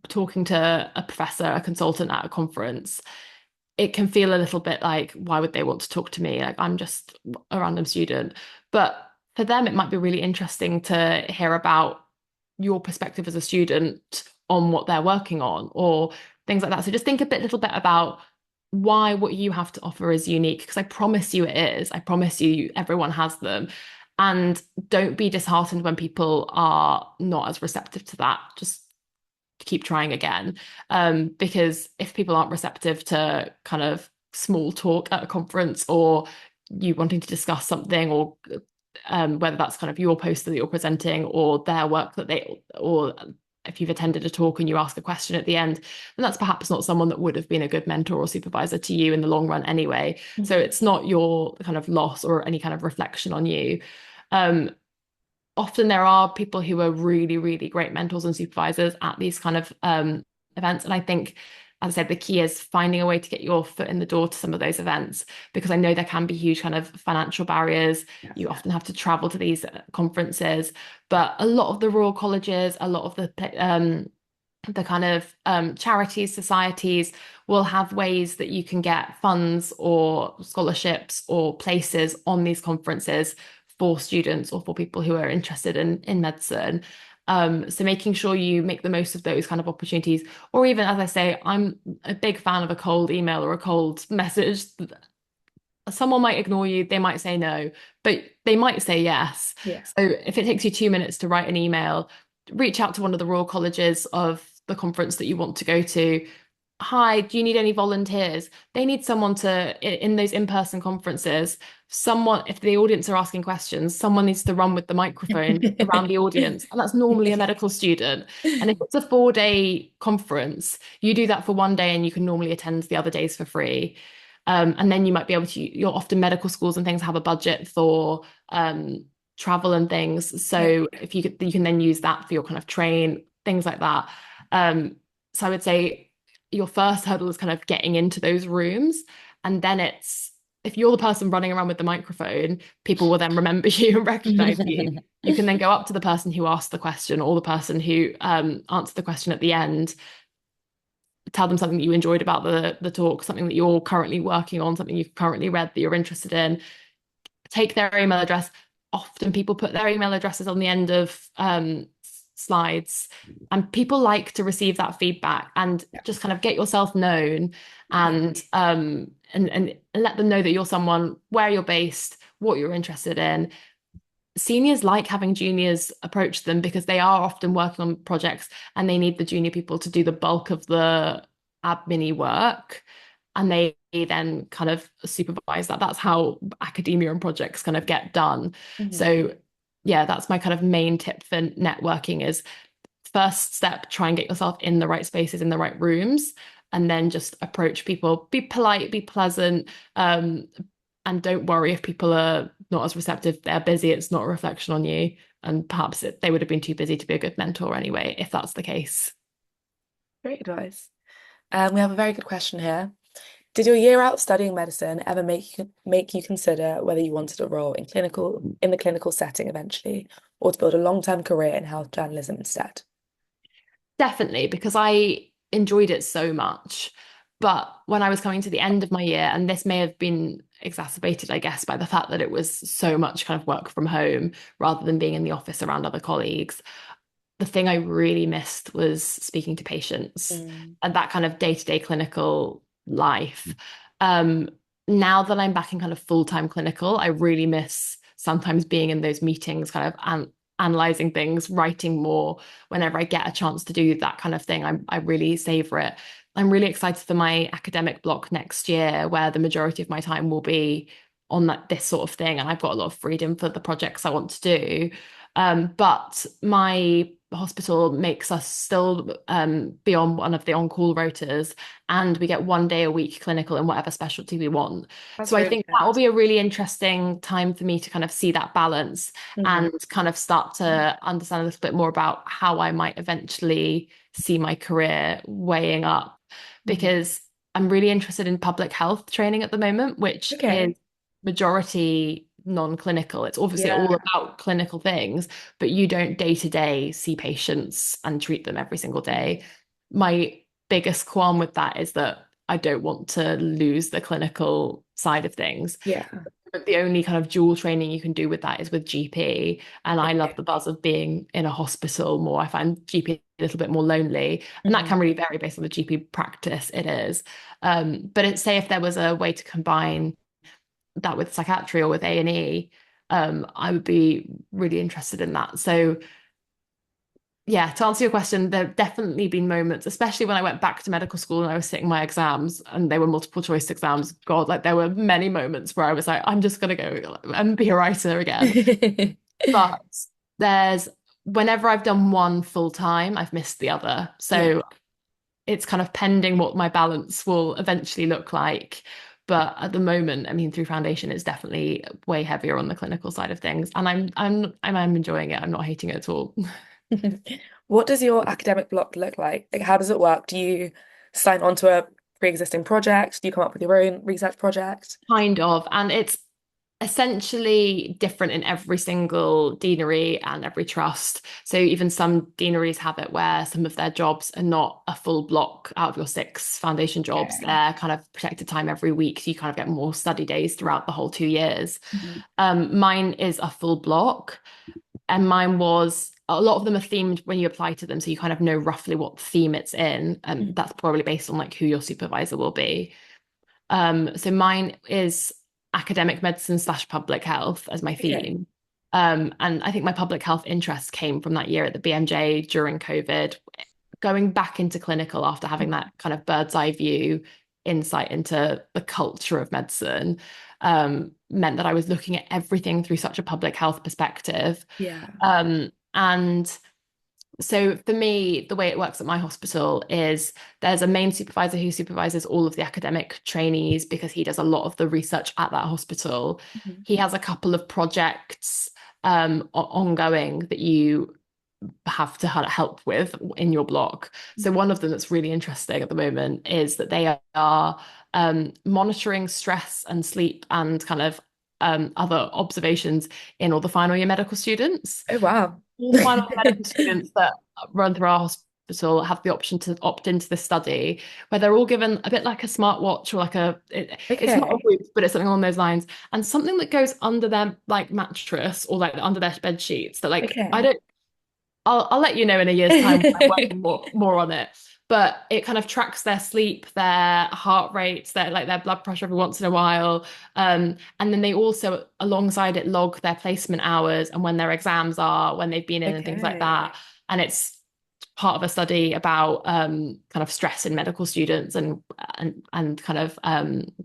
Speaker 1: talking to a professor, a consultant at a conference, it can feel a little bit like, why would they want to talk to me? Like, I'm just a random student. But for them, it might be really interesting to hear about your perspective as a student on what they're working on or things like that. So just think little bit about why what you have to offer is unique, because I promise you it is. I promise you everyone has them. And don't be disheartened when people are not as receptive to that. Just keep trying again. Because if people aren't receptive to kind of small talk at a conference or you wanting to discuss something or whether that's kind of your poster that you're presenting or their work or if you've attended a talk and you ask a question at the end, then that's perhaps not someone that would have been a good mentor or supervisor to you in the long run anyway. So
Speaker 3: Mhm.
Speaker 1: it's not your kind of loss or any kind of reflection on you. Um, Often there are people who are really, really great mentors and supervisors at these kind of events. And I think, as I said, the key is finding a way to get your foot in the door to some of those events, because I know there can be huge kind of financial barriers.
Speaker 3: Yes.
Speaker 1: You often have to travel to these conferences, but a lot of the Royal Colleges, a lot of the kind of charities, societies will have ways that you can get funds or scholarships or places on these conferences for students or for people who are interested in medicine. So making sure you make the most of those kind of opportunities, or even, as I say, I'm a big fan of a cold email or a cold message. someone might ignore you, they might say no, but they might say yes.
Speaker 3: Yeah.
Speaker 1: So if it takes you 2 minutes to write an email, reach out to one of the Royal Colleges of the conference that you want to go to. Hi, do you need any volunteers? They need someone to, in those in-person conferences, someone, if the audience are asking questions, someone needs to run with the microphone around the audience. And that's normally a medical student. And if it's a 4-day conference, you do that for one day and you can normally attend the other days for free. And then you might be able to, you're often medical schools and things have a budget for travel and things.
Speaker 3: Yeah.
Speaker 1: So if you could, you can then use that for your kind of train, things like that. So I would say your first hurdle is kind of getting into those rooms. And then it's, if you're the person running around with the microphone, people will then remember you and recognize you. You can then go up to the person who asked the question or the person who answered the question at the end, tell them something that you enjoyed about the talk, something that you're currently working on, something you've currently read that you're interested in. Take their email address. Often people put their email addresses on the end of slides, and people like to receive that feedback and just kind of get yourself known and let them know that you're someone, where you're based, what you're interested in. Seniors like having juniors approach them because they are often working on projects and they need the junior people to do the bulk of the admin work, and they then kind of supervise that. That's how academia and projects kind of get done. So yeah, that's my kind of main tip for networking is first step, try and get yourself in the right spaces, in the right rooms, and then just approach people, be polite, be pleasant, and don't worry if people are not as receptive. They're busy. It's not a reflection on you. And perhaps they would have been too busy to be a good mentor anyway, if that's the case.
Speaker 3: Great advice. We have a very good question here. Did your year out studying medicine ever make you consider whether you wanted a role in the clinical setting eventually, or to build a long-term career in health journalism instead?
Speaker 1: Definitely, because I enjoyed it so much. But when I was coming to the end of my year, and this may have been exacerbated, I guess, by the fact that it was so much kind of work from home rather than being in the office around other colleagues, the thing I really missed was speaking to patients and that kind of day-to-day clinical life. Now that I'm back in kind of full-time clinical, I really miss sometimes being in those meetings, kind of analyzing things, writing more whenever I get a chance to do that kind of thing. I really savor it. I'm really excited for my academic block next year, where the majority of my time will be on this sort of thing, and I've got a lot of freedom for the projects I want to do. But my hospital makes us still be on one of the on-call rotas, and we get 1 day a week clinical in whatever specialty we want.
Speaker 3: That's
Speaker 1: So I
Speaker 3: really
Speaker 1: think
Speaker 3: good.
Speaker 1: that will be a really interesting time for me to kind of see that balance and kind of start to understand a little bit more about how I might eventually see my career weighing up, because I'm really interested in public health training at the moment, which is majority non-clinical. It's obviously all about clinical things, but you don't day to day see patients and treat them every single day. My biggest qualm with that is that I don't want to lose the clinical side of things.
Speaker 3: Yeah.
Speaker 1: But the only kind of dual training you can do with that is with GP. And I love the buzz of being in a hospital more. I find GP a little bit more lonely. And that can really vary based on the GP practice it is. But say if there was a way to combine that with psychiatry or with A&E, I would be really interested in that. So yeah, to answer your question, there have definitely been moments, especially when I went back to medical school and I was sitting my exams and they were multiple choice exams. God, like there were many moments where I was like, I'm just going to go and be a writer again. But whenever I've done one full time, I've missed the other. So it's kind of pending what my balance will eventually look like. But at the moment, I mean, through foundation, it's definitely way heavier on the clinical side of things, and I'm enjoying it. I'm not hating it at all.
Speaker 3: What does your academic block look like? Like, how does it work? Do you sign on to a pre-existing project? Do you come up with your own research project?
Speaker 1: Kind of, and it's essentially different in every single deanery and every trust. So even some deaneries have it where some of their jobs are not a full block out of your 6 foundation jobs. They're kind of protected time every week. So you kind of get more study days throughout the whole 2 years. Mine is a full block, and mine was, a lot of them are themed when you apply to them. So you kind of know roughly what theme it's in. And that's probably based on like who your supervisor will be. So mine is academic medicine slash public health as my
Speaker 3: Okay.
Speaker 1: theme. And I think my public health interest came from that year at the BMJ during COVID, going back into clinical after having that kind of bird's eye view insight into the culture of medicine, meant that I was looking at everything through such a public health perspective.
Speaker 3: Yeah.
Speaker 1: And so for me, the way it works at my hospital is there's a main supervisor who supervises all of the academic trainees because he does a lot of the research at that hospital.
Speaker 3: Mhm.
Speaker 1: He has a couple of projects ongoing that you have to help with in your block. So one of them that's really interesting at the moment is that they are monitoring stress and sleep and kind of other observations in all the final year medical students.
Speaker 3: Oh, wow.
Speaker 1: All the final year medical students that run through our hospital have the option to opt into this study where they're all given a bit like a smartwatch or like it's not a
Speaker 3: Okay.
Speaker 1: Whoop, but it's something along those lines, and something that goes under their like mattress or like under their bed sheets that like I
Speaker 3: Okay.
Speaker 1: don't I'll let you know in a year's time when I'm working more on it. But it kind of tracks their sleep, their heart rates, their blood pressure every once in a while. And then they also, alongside it, log their placement hours and when their exams are, when they've been in and things like
Speaker 3: Okay.
Speaker 1: that. And it's part of a study about kind of stress in medical students and kind of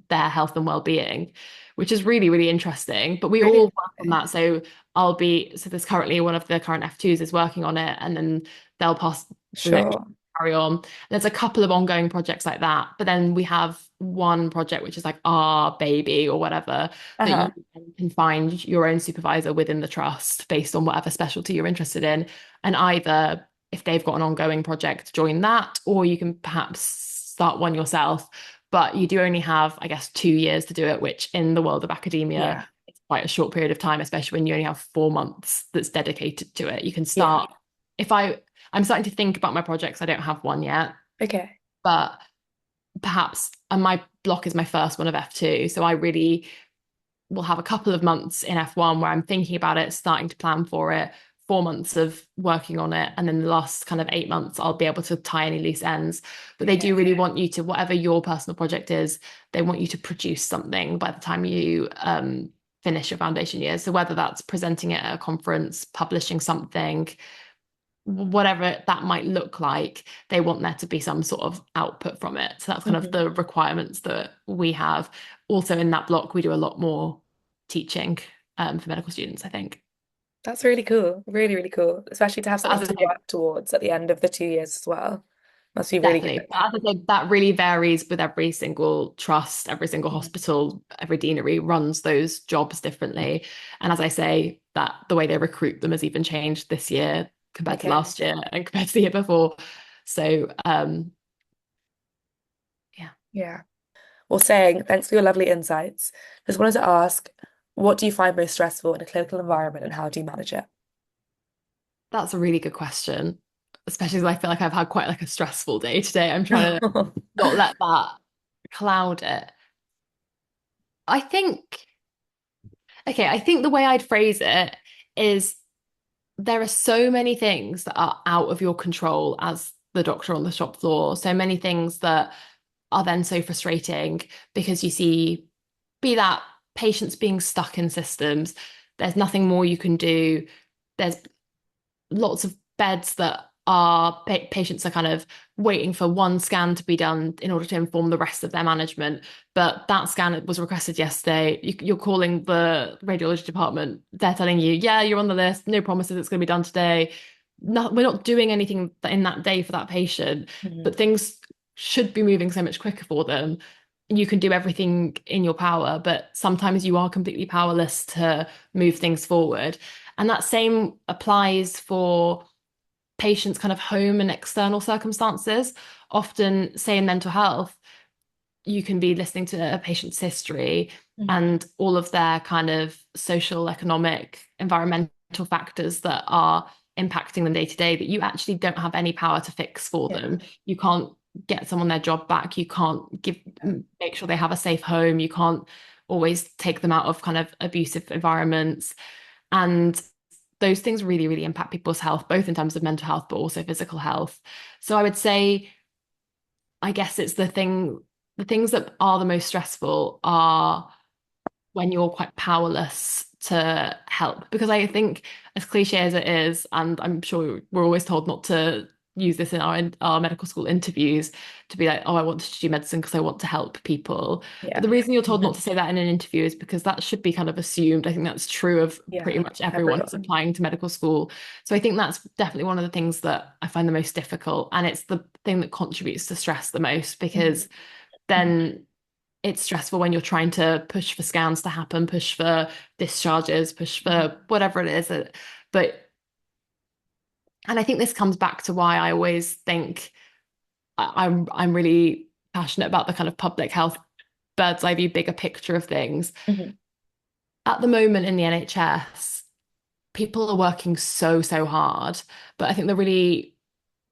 Speaker 1: their health and well-being, which is really, really interesting. But we
Speaker 3: Really
Speaker 1: all work on
Speaker 3: interesting.
Speaker 1: that. So there's currently one of the current F2s is working on it, and then they'll pass the next
Speaker 3: Sure.
Speaker 1: carry on. There's a couple of ongoing projects like that, but then we have one project which is like our baby or whatever that you
Speaker 3: Uh-huh.
Speaker 1: can find your own supervisor within the trust based on whatever specialty you're interested in, and either if they've got an ongoing project, join that, or you can perhaps start one yourself. But you do only have, I guess, 2 years to do it, which in the world of academia,
Speaker 3: Yeah.
Speaker 1: it's quite a short period of time, especially when you only have 4 months that's dedicated to it. You can
Speaker 3: Yeah.
Speaker 1: start, if I'm starting to think about my projects, I don't have one yet,
Speaker 3: Okay.
Speaker 1: but perhaps, and my block is my first one of F2. So I really will have a couple of months in F1 where I'm thinking about it, starting to plan for it, 4 months of working on it. And then the last kind of 8 months, I'll be able to tie any loose ends. But they do
Speaker 3: Okay.
Speaker 1: really want you to, whatever your personal project is, they want you to produce something by the time you finish your foundation year. So whether that's presenting it at a conference, publishing something, whatever that might look like, they want there to be some sort of output from it. So that's kind of
Speaker 3: Mhm.
Speaker 1: the requirements that we have. Also in that block, we do a lot more teaching for medical students, I think.
Speaker 3: That's really cool. Really, really cool. Especially to have
Speaker 1: But
Speaker 3: something
Speaker 1: as I
Speaker 3: to
Speaker 1: say,
Speaker 3: work towards at the end of the 2 years as well. Must be really
Speaker 1: definitely.
Speaker 3: good.
Speaker 1: But as I say, that really varies with every single trust, every single
Speaker 3: Mhm.
Speaker 1: hospital, every deanery runs those jobs differently. And as I say, that the way they recruit them has even changed this year compared to
Speaker 3: Okay.
Speaker 1: last year and compared to the year before. So yeah.
Speaker 3: Yeah. Well, saying thanks for your lovely insights. Just wanted to ask, what do you find most stressful in a clinical environment and how do you manage it?
Speaker 1: That's a really good question, especially as I feel like I've had quite like a stressful day today. I'm trying to not let that cloud it. I think, okay, I think the way I'd phrase it is there are so many things that are out of your control as the doctor on the shop floor. So many things that are then so frustrating because you see, be that patients being stuck in systems, there's nothing more you can do. There's lots of beds that are patients are kind of waiting for one scan to be done in order to inform the rest of their management. But that scan was requested yesterday. You're calling the radiology department. They're telling you, yeah, you're on the list. No promises it's going to be done today. No, we're not doing anything in that day for that patient,
Speaker 3: Mhm.
Speaker 1: but things should be moving so much quicker for them. You can do everything in your power, but sometimes you are completely powerless to move things forward. And that same applies for patients' kind of home and external circumstances. Often, say in mental health, you can be listening to a patient's history
Speaker 3: Mhm.
Speaker 1: and all of their kind of social, economic, environmental factors that are impacting them day to day that you actually don't have any power to fix for
Speaker 3: Yeah.
Speaker 1: them. You can't get someone their job back. You can't make sure they have a safe home. You can't always take them out of kind of abusive environments. And those things really, really impact people's health, both in terms of mental health, but also physical health. So I would say, I guess it's the things that are the most stressful are when you're quite powerless to help. Because I think, as cliche as it is, and I'm sure we're always told not to use this in our medical school interviews, to be like, oh, I want to do medicine because I want to help people. But
Speaker 3: Yeah.
Speaker 1: the reason you're told not to say that in an interview is because that should be kind of assumed. I think that's true of pretty
Speaker 3: Yeah.
Speaker 1: much everyone who's
Speaker 3: Everyone.
Speaker 1: applying to medical school. So I think that's definitely one of the things that I find the most difficult. And it's the thing that contributes to stress the most, because then it's stressful when you're trying to push for scans to happen, push for discharges, push for whatever it is. But, and I think this comes back to why I always think I'm really passionate about the kind of public health bird's eye view, bigger picture of things.
Speaker 3: Mhm.
Speaker 1: At the moment in the NHS, people are working so hard, but I think the really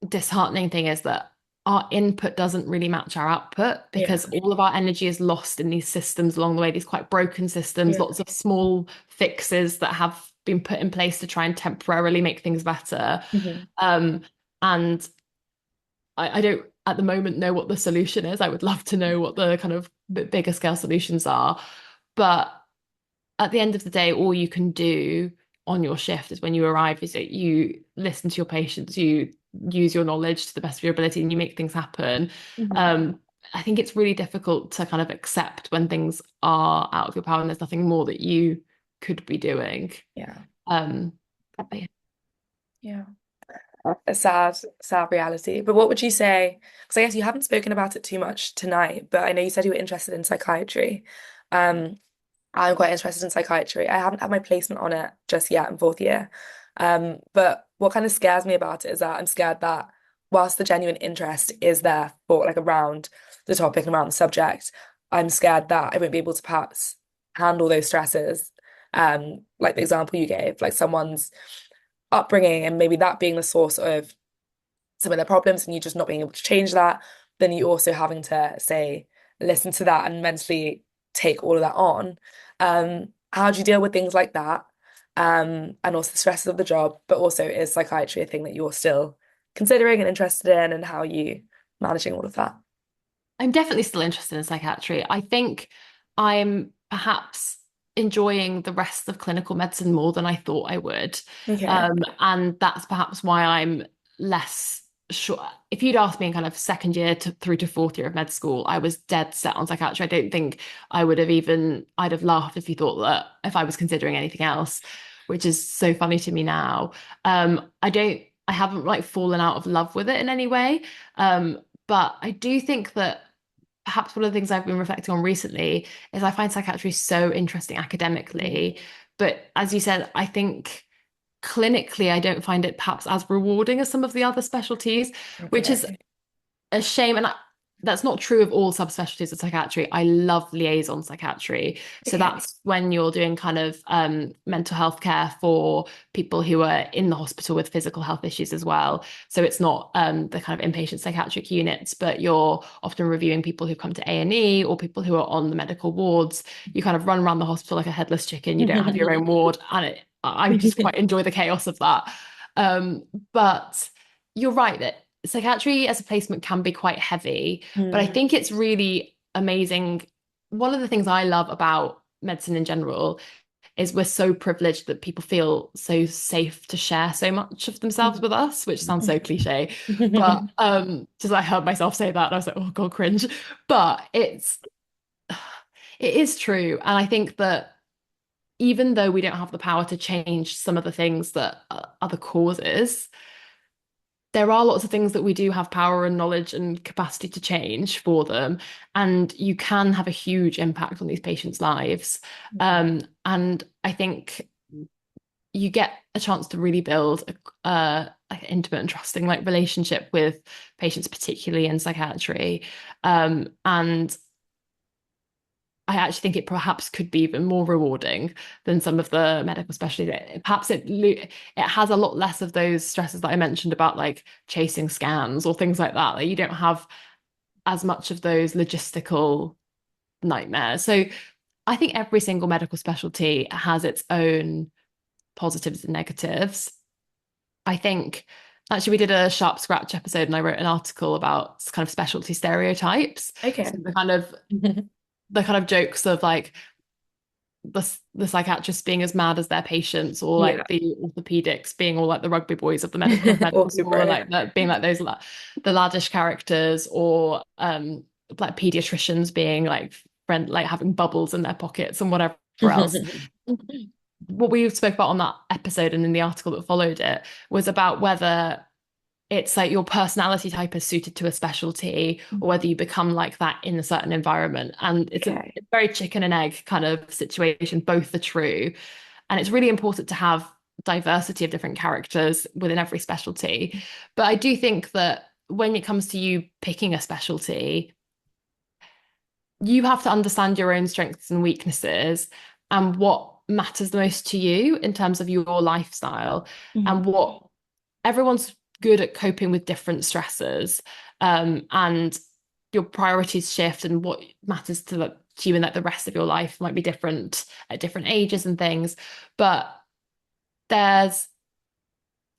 Speaker 1: disheartening thing is that our input doesn't really match our output,
Speaker 3: Yeah.
Speaker 1: because all of our energy is lost in these systems along the way, these quite broken systems,
Speaker 3: Yeah.
Speaker 1: lots of small fixes that have been put in place to try and temporarily make things better.
Speaker 3: Mhm.
Speaker 1: And I don't at the moment know what the solution is. I would love to know what the kind of bigger scale solutions are. But at the end of the day, all you can do on your shift is when you arrive is that you listen to your patients, you use your knowledge to the best of your ability, and you make things happen.
Speaker 3: Mhm.
Speaker 1: Um, I think it's really difficult to kind of accept when things are out of your power and there's nothing more that you could be doing.
Speaker 3: Yeah.
Speaker 1: But yeah.
Speaker 3: Yeah. A sad, sad reality. But what would you say? Because I guess you haven't spoken about it too much tonight, but I know you said you were interested in psychiatry. Um, I'm quite interested in psychiatry. I haven't had my placement on it just yet in fourth year. But what kind of scares me about it is that I'm scared that whilst the genuine interest is there for like around the topic and around the subject, I'm scared that I won't be able to perhaps handle those stresses. Like the example you gave, like someone's upbringing and maybe that being the source of some of their problems and you just not being able to change that, then you also having to say, listen to that and mentally take all of that on. How do you deal with things like that? And also the stresses of the job, but also is psychiatry a thing that you're still considering and interested in, and how are you managing all of that?
Speaker 1: I'm definitely still interested in psychiatry. I think I'm perhaps enjoying the rest of clinical medicine more than I thought I would.
Speaker 3: Okay.
Speaker 1: And that's perhaps why I'm less sure. If you'd asked me in kind of second year to through to fourth year of med school, I was dead set on psychiatry. I don't think I'd have laughed if you thought that if I was considering anything else, which is so funny to me now. I haven't like fallen out of love with it in any way. But I do think that perhaps one of the things I've been reflecting on recently is I find psychiatry so interesting
Speaker 3: Mhm.
Speaker 1: academically. But as you said, I think clinically, I don't find it perhaps as rewarding as some of the other specialties, which is
Speaker 3: Okay.
Speaker 1: a shame. And that's not true of all subspecialties of psychiatry. I love liaison psychiatry. So
Speaker 3: Okay.
Speaker 1: that's when you're doing kind of mental health care for people who are in the hospital with physical health issues as well. So it's not the kind of inpatient psychiatric units, but you're often reviewing people who come to A&E or people who are on the medical wards. You kind of run around the hospital like a headless chicken. You don't have your own ward, and I just quite enjoy the chaos of that. But you're right that psychiatry as a placement can be quite heavy, but I
Speaker 3: Mm.
Speaker 1: think it's really amazing. One of the things I love about medicine in general is we're so privileged that people feel so safe to share so much of themselves with us, which sounds so cliche. But just I heard myself say that and I was like, oh God, cringe. But it is true. And I think that even though we don't have the power to change some of the things that are the causes, there are lots of things that we do have power and knowledge and capacity to change for them. And you can have a huge impact on these patients' lives. And I think you get a chance to really build like an intimate and trusting like relationship with patients, particularly in psychiatry. And I actually think it perhaps could be even more rewarding than some of the medical specialties. Perhaps it has a lot less of those stresses that I mentioned about like chasing scans or things like that. Like you don't have as much of those logistical nightmares. So I think every single medical specialty has its own positives and negatives. I think actually we did a sharp scratch episode and I wrote an article about kind of specialty stereotypes. So
Speaker 3: Okay.
Speaker 1: the kind of jokes of like the psychiatrists being as mad as their patients, or
Speaker 3: Yeah.
Speaker 1: like the orthopedics being all like the rugby boys of the medical
Speaker 3: Awkward
Speaker 1: school, and
Speaker 3: bro.
Speaker 1: like being like those the laddish characters, or like pediatricians being like friend like having bubbles in their pockets and whatever else. What we spoke about on that episode and in the article that followed it was about whether it's like your personality type is suited to a specialty, or whether you become like that in a certain environment. And it's a
Speaker 3: Okay.
Speaker 1: very chicken and egg kind of situation. Both are true. And it's really important to have diversity of different characters within every specialty. But I do think that when it comes to you picking a specialty, you have to understand your own strengths and weaknesses and what matters the most to you in terms of your lifestyle,
Speaker 3: Mhm.
Speaker 1: and what everyone's good at coping with different stressors, and your priorities shift, and what matters to you in like the rest of your life might be different at different ages and things. But there's,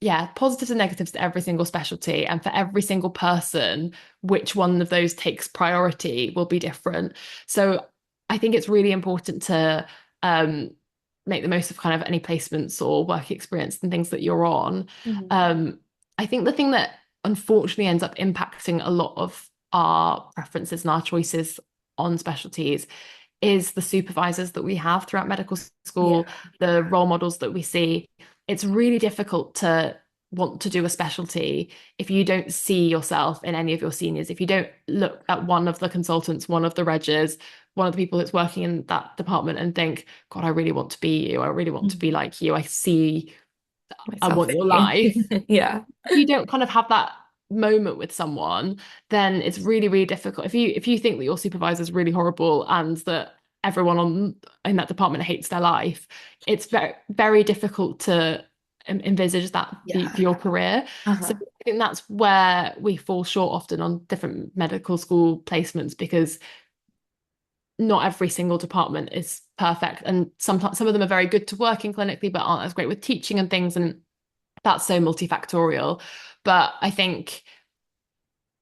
Speaker 1: yeah, positives and negatives to every single specialty. And for every single person, which one of those takes priority will be different. So I think it's really important to um, make the most of kind of any placements or work experience and things that you're on.
Speaker 3: Mhm.
Speaker 1: I think the thing that unfortunately ends up impacting a lot of our preferences and our choices on specialties is the supervisors that we have throughout medical
Speaker 3: Yeah.
Speaker 1: school, the role models that we see. It's really difficult to want to do a specialty if you don't see yourself in any of your seniors, if you don't look at one of the consultants, one of the regs, one of the people that's working in that department and think, God, I really want to be you. I really want to be
Speaker 3: Mhm.
Speaker 1: like you. I see, I
Speaker 3: Myself
Speaker 1: want your
Speaker 3: thinking.
Speaker 1: life.
Speaker 3: Yeah.
Speaker 1: You don't kind of have that moment with someone, then it's really, really difficult. If you think that your supervisor is really horrible and that everyone in that department hates their life, it's very, very difficult to envisage that for
Speaker 3: Yeah.
Speaker 1: your career. So
Speaker 3: Uh-huh.
Speaker 1: I think that's where we fall short often on different medical school placements, because not every single department is perfect. And sometimes some of them are very good to working clinically, but aren't as great with teaching and things. And that's so multifactorial. But I think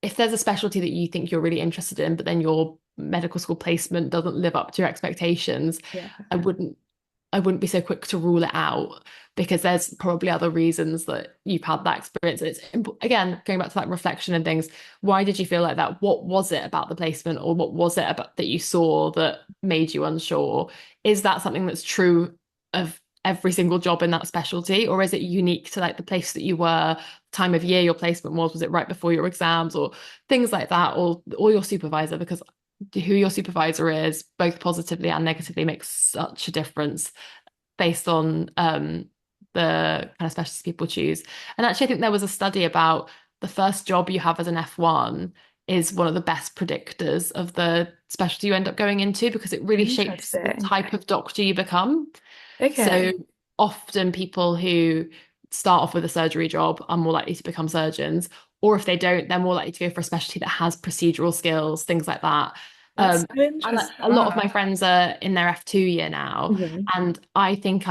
Speaker 1: if there's a specialty that you think you're really interested in, but then your medical school placement doesn't live up to your expectations,
Speaker 3: Yeah.
Speaker 1: I wouldn't I wouldn't be so quick to rule it out, because there's probably other reasons that you've had that experience. It's again going back to that reflection and things. Why did you feel like that? What was it about the placement, or what was it about that you saw that made you unsure? Is that something that's true of every single job in that specialty, or is it unique to like the place that you were, time of year your placement was it right before your exams, or things like that, or your supervisor? Because who your supervisor is, both positively and negatively, makes such a difference based on the kind of specialties people choose. And actually, I think there was a study about the first job you have as an F1 is one of the best predictors of the specialty you end up going into, because it really shapes the
Speaker 3: Interesting.
Speaker 1: type of doctor you become. So
Speaker 3: Okay.
Speaker 1: often people who start off with a surgery job are more likely to become surgeons, or if they don't, they're more likely to go for a specialty that has procedural skills, things like that.
Speaker 3: That's so
Speaker 1: And
Speaker 3: interesting.
Speaker 1: a lot of
Speaker 3: Wow.
Speaker 1: my friends are in their F2 year now,
Speaker 3: Mhm.
Speaker 1: and I think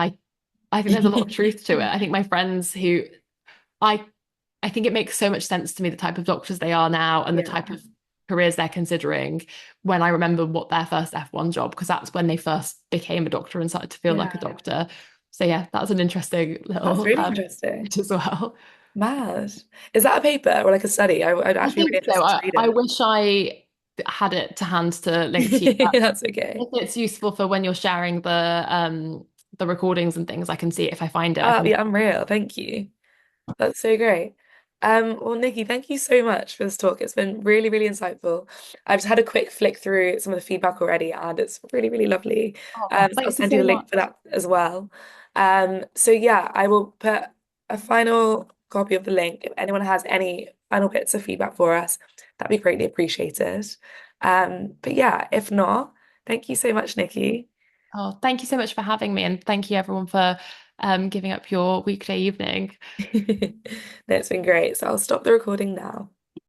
Speaker 1: there's a lot of truth to it. I think my friends who I I think it makes so much sense to me, the type of doctors they are now and the
Speaker 3: Yeah.
Speaker 1: type of careers they're considering, when I remember what their first F1 job, because that's when they first became a doctor and started to feel like a
Speaker 3: Yeah.
Speaker 1: doctor. So yeah, that's an interesting
Speaker 3: That's
Speaker 1: little
Speaker 3: really interesting.
Speaker 1: bit as well.
Speaker 3: Mad. Is that a paper or like a study? I'd
Speaker 1: I
Speaker 3: actually be really
Speaker 1: think so.
Speaker 3: interested to read
Speaker 1: I
Speaker 3: it.
Speaker 1: wish I had it to hand to link to you. But
Speaker 3: That's okay.
Speaker 1: if it's useful for when you're sharing the recordings and things, I can see it. If I find it, I
Speaker 3: Oh,
Speaker 1: can.
Speaker 3: yeah, unreal. Thank you. That's so great. Well, Nikki, thank you so much for this talk. It's been really, really insightful. I've just had a quick flick through some of the feedback already, and it's really, really lovely.
Speaker 1: Oh,
Speaker 3: So I'll
Speaker 1: thank you
Speaker 3: send you
Speaker 1: so
Speaker 3: the link for
Speaker 1: much.
Speaker 3: that as well. So yeah, I will put a final copy of the link. If anyone has any final bits of feedback for us, that'd be greatly appreciated. But yeah, if not, thank you so much, Nikki.
Speaker 1: Oh, thank you so much for having me, and thank you everyone for giving up your weekday evening.
Speaker 3: No, it's been great. So I'll stop the recording now.